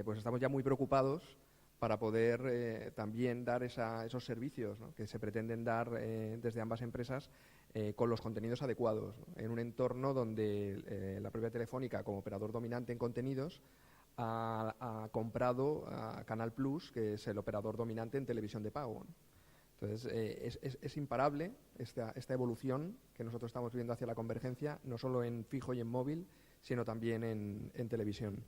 Speaker 5: pues estamos ya muy preocupados para poder también dar esos servicios, ¿no?, que se pretenden dar desde ambas empresas con los contenidos adecuados, ¿no?, en un entorno donde la propia Telefónica, como operador dominante en contenidos, ha comprado a Canal Plus, que es el operador dominante en televisión de pago, ¿no? Entonces, es imparable esta evolución que nosotros estamos viendo hacia la convergencia, no solo en fijo y en móvil, sino también en televisión.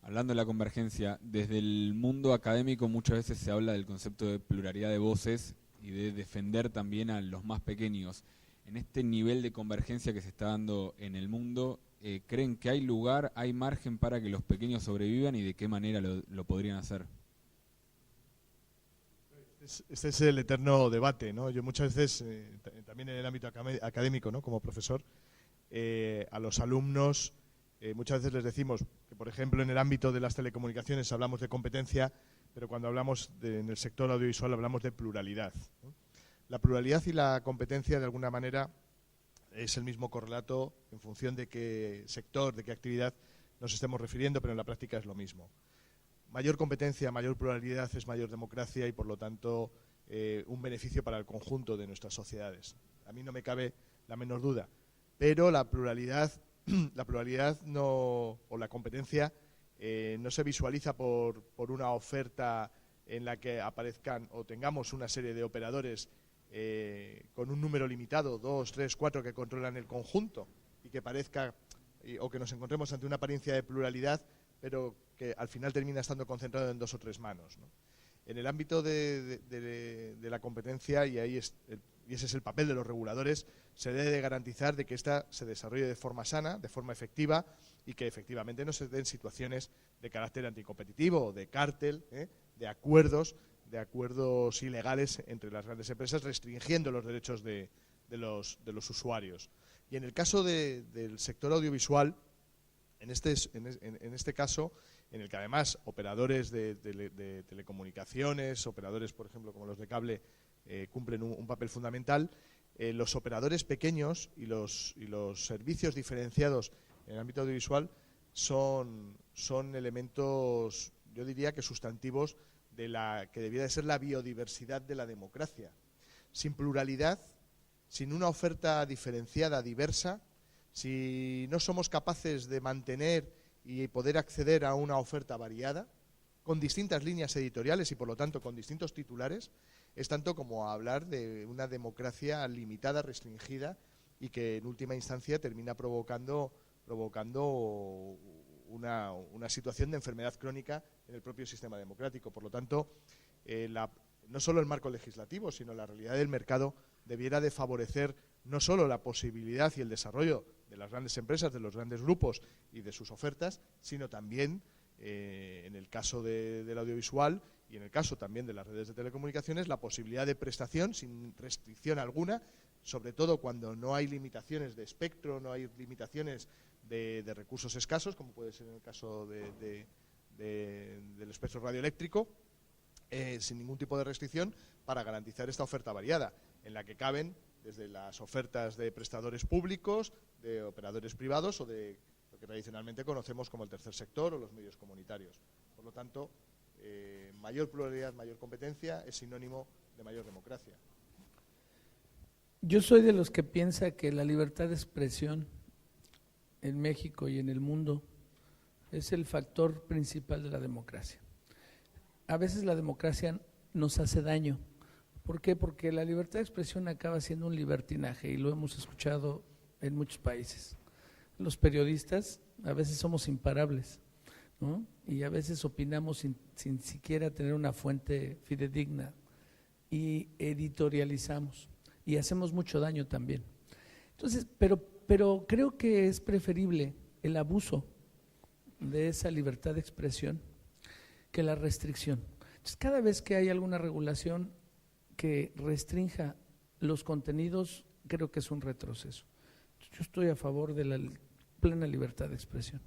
Speaker 2: Hablando de la convergencia, desde el mundo académico muchas veces se habla del concepto de pluralidad de voces y de defender también a los más pequeños. en este nivel de convergencia que se está dando en el mundo, ¿creen que hay lugar, hay margen para que los pequeños sobrevivan y de qué manera lo podrían hacer?
Speaker 4: Este es el eterno debate, ¿no? Yo muchas veces, también en el ámbito académico, ¿no? Como profesor, a los alumnos muchas veces les decimos que, por ejemplo, en el ámbito de las telecomunicaciones hablamos de competencia, pero cuando hablamos en el sector audiovisual hablamos de pluralidad, ¿no? La pluralidad y la competencia, de alguna manera, es el mismo correlato en función de qué sector, de qué actividad nos estemos refiriendo, pero en la práctica es lo mismo. Mayor competencia, mayor pluralidad es mayor democracia y, por lo tanto, un beneficio para el conjunto de nuestras sociedades. A mí no me cabe la menor duda. Pero la pluralidad no, o la competencia no se visualiza por una oferta en la que aparezcan o tengamos una serie de operadores con un número limitado, 2, 3, 4, que controlan el conjunto y que parezca o que nos encontremos ante una apariencia de pluralidad, pero que al final termina estando concentrado en 2 o 3 manos, ¿no? En el ámbito de la competencia, y ese es el papel de los reguladores, se debe de garantizar de que ésta se desarrolle de forma sana, de forma efectiva, y que efectivamente no se den situaciones de carácter anticompetitivo o de cártel, de acuerdos ilegales entre las grandes empresas, restringiendo los derechos de los usuarios. Y en el caso del sector audiovisual, en este caso, en el que además operadores de telecomunicaciones, operadores, por ejemplo, como los de cable, cumplen un papel fundamental, los operadores pequeños y los servicios diferenciados en el ámbito audiovisual son elementos, yo diría que sustantivos, de la que debiera de ser la biodiversidad de la democracia. Sin pluralidad, sin una oferta diferenciada, diversa, si no somos capaces de mantener y poder acceder a una oferta variada, con distintas líneas editoriales y por lo tanto con distintos titulares, es tanto como hablar de una democracia limitada, restringida y que en última instancia termina provocando una situación de enfermedad crónica en el propio sistema democrático. Por lo tanto, no solo el marco legislativo, sino la realidad del mercado debiera de favorecer no solo la posibilidad y el desarrollo de las grandes empresas, de los grandes grupos y de sus ofertas, sino también, en el caso del audiovisual y en el caso también de las redes de telecomunicaciones, la posibilidad de prestación sin restricción alguna, sobre todo cuando no hay limitaciones de espectro, no hay limitaciones de recursos escasos, como puede ser en el caso del espectro radioeléctrico, sin ningún tipo de restricción, para garantizar esta oferta variada, en la que caben desde las ofertas de prestadores públicos, de operadores privados o de lo que tradicionalmente conocemos como el tercer sector o los medios comunitarios. Por lo tanto, mayor pluralidad, mayor competencia es sinónimo de mayor democracia.
Speaker 3: Yo soy de los que piensa que la libertad de expresión en México y en el mundo es el factor principal de la democracia. A veces la democracia nos hace daño. ¿Por qué? Porque la libertad de expresión acaba siendo un libertinaje y lo hemos escuchado en muchos países. Los periodistas a veces somos imparables, ¿no? Y a veces opinamos sin siquiera tener una fuente fidedigna y editorializamos y hacemos mucho daño también. Entonces, pero creo que es preferible el abuso de esa libertad de expresión que la restricción. Entonces, cada vez que hay alguna regulación que restrinja los contenidos, creo que es un retroceso. Yo estoy a favor de la plena libertad de expresión.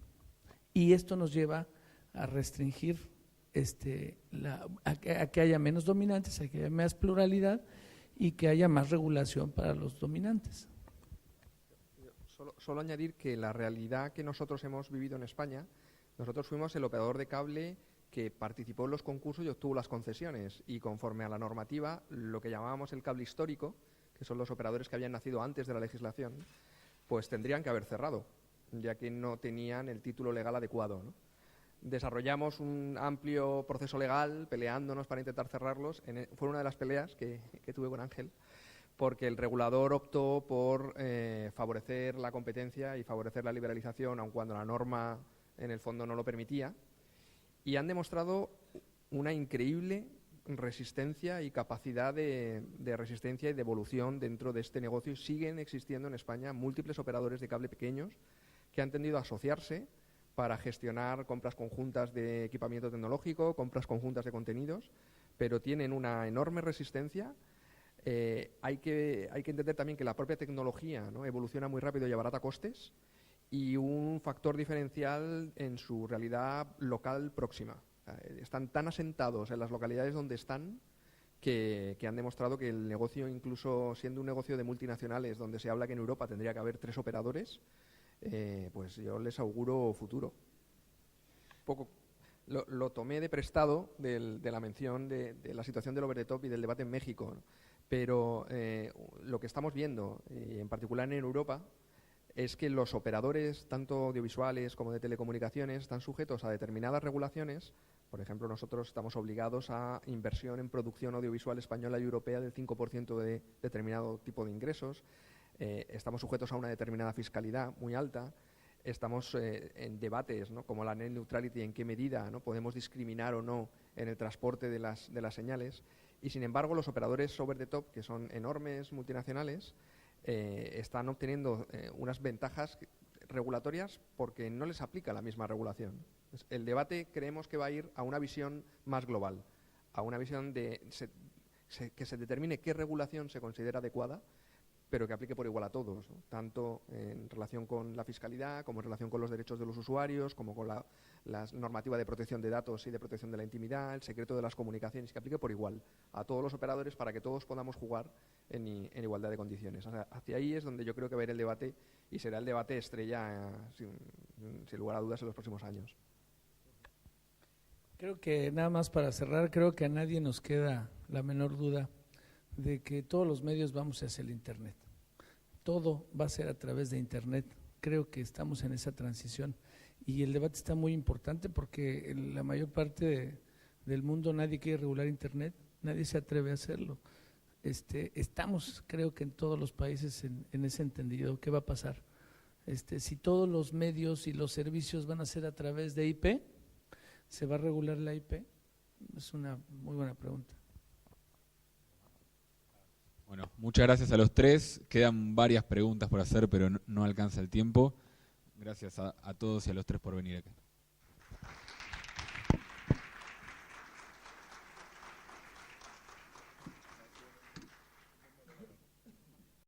Speaker 3: Y esto nos lleva a restringir a que haya menos dominantes, a que haya más pluralidad y que haya más regulación para los dominantes.
Speaker 5: Solo añadir que la realidad que nosotros hemos vivido en España, nosotros fuimos el operador de cable que participó en los concursos y obtuvo las concesiones, y conforme a la normativa, lo que llamábamos el cable histórico, que son los operadores que habían nacido antes de la legislación, pues tendrían que haber cerrado, ya que no tenían el título legal adecuado, ¿no? Desarrollamos un amplio proceso legal peleándonos para intentar cerrarlos. Fue una de las peleas que tuve con Ángel, porque el regulador optó por favorecer la competencia y favorecer la liberalización, aun cuando la norma en el fondo no lo permitía, y han demostrado una increíble resistencia y capacidad de resistencia y de evolución dentro de este negocio. Y siguen existiendo en España múltiples operadores de cable pequeños que han tendido a asociarse para gestionar compras conjuntas de equipamiento tecnológico, compras conjuntas de contenidos, pero tienen una enorme resistencia. Hay que entender también que la propia tecnología, ¿no?, evoluciona muy rápido y abarata costes, y un factor diferencial en su realidad local próxima. Están tan asentados en las localidades donde están que han demostrado que el negocio, incluso siendo un negocio de multinacionales donde se habla que en Europa tendría que haber 3 operadores, pues yo les auguro futuro. Lo tomé de prestado de la mención de la situación del over the top y del debate en México, ¿no? Pero lo que estamos viendo, en particular en Europa, es que los operadores, tanto audiovisuales como de telecomunicaciones, están sujetos a determinadas regulaciones. Por ejemplo, nosotros estamos obligados a inversión en producción audiovisual española y europea del 5% de determinado tipo de ingresos. Estamos sujetos a una determinada fiscalidad muy alta. Estamos en debates, ¿no?, como la net neutrality, en qué medida, ¿no?, podemos discriminar o no en el transporte de las señales. Y sin embargo, los operadores over the top, que son enormes multinacionales, están obteniendo unas ventajas regulatorias porque no les aplica la misma regulación. El debate creemos que va a ir a una visión más global, a una visión de que se determine qué regulación se considera adecuada, pero que aplique por igual a todos, ¿no?, tanto en relación con la fiscalidad, como en relación con los derechos de los usuarios, como con la normativa de protección de datos y de protección de la intimidad, el secreto de las comunicaciones, que aplique por igual a todos los operadores para que todos podamos jugar en igualdad de condiciones. O sea, hacia ahí es donde yo creo que va a ir el debate, y será el debate estrella, sin lugar a dudas, en los próximos años.
Speaker 3: Creo que, nada más para cerrar, creo que a nadie nos queda la menor duda de que todos los medios vamos hacia el Internet. Todo va a ser a través de Internet. Creo que estamos en esa transición y el debate está muy importante porque en la mayor parte del mundo nadie quiere regular Internet, nadie se atreve a hacerlo. Estamos, creo que en todos los países en ese entendido. ¿Qué va a pasar? Si todos los medios y los servicios van a ser a través de IP, ¿se va a regular la IP? Es una muy buena pregunta.
Speaker 2: Bueno, muchas gracias a los tres. Quedan varias preguntas por hacer, pero no alcanza el tiempo. Gracias a todos y a los tres por venir acá.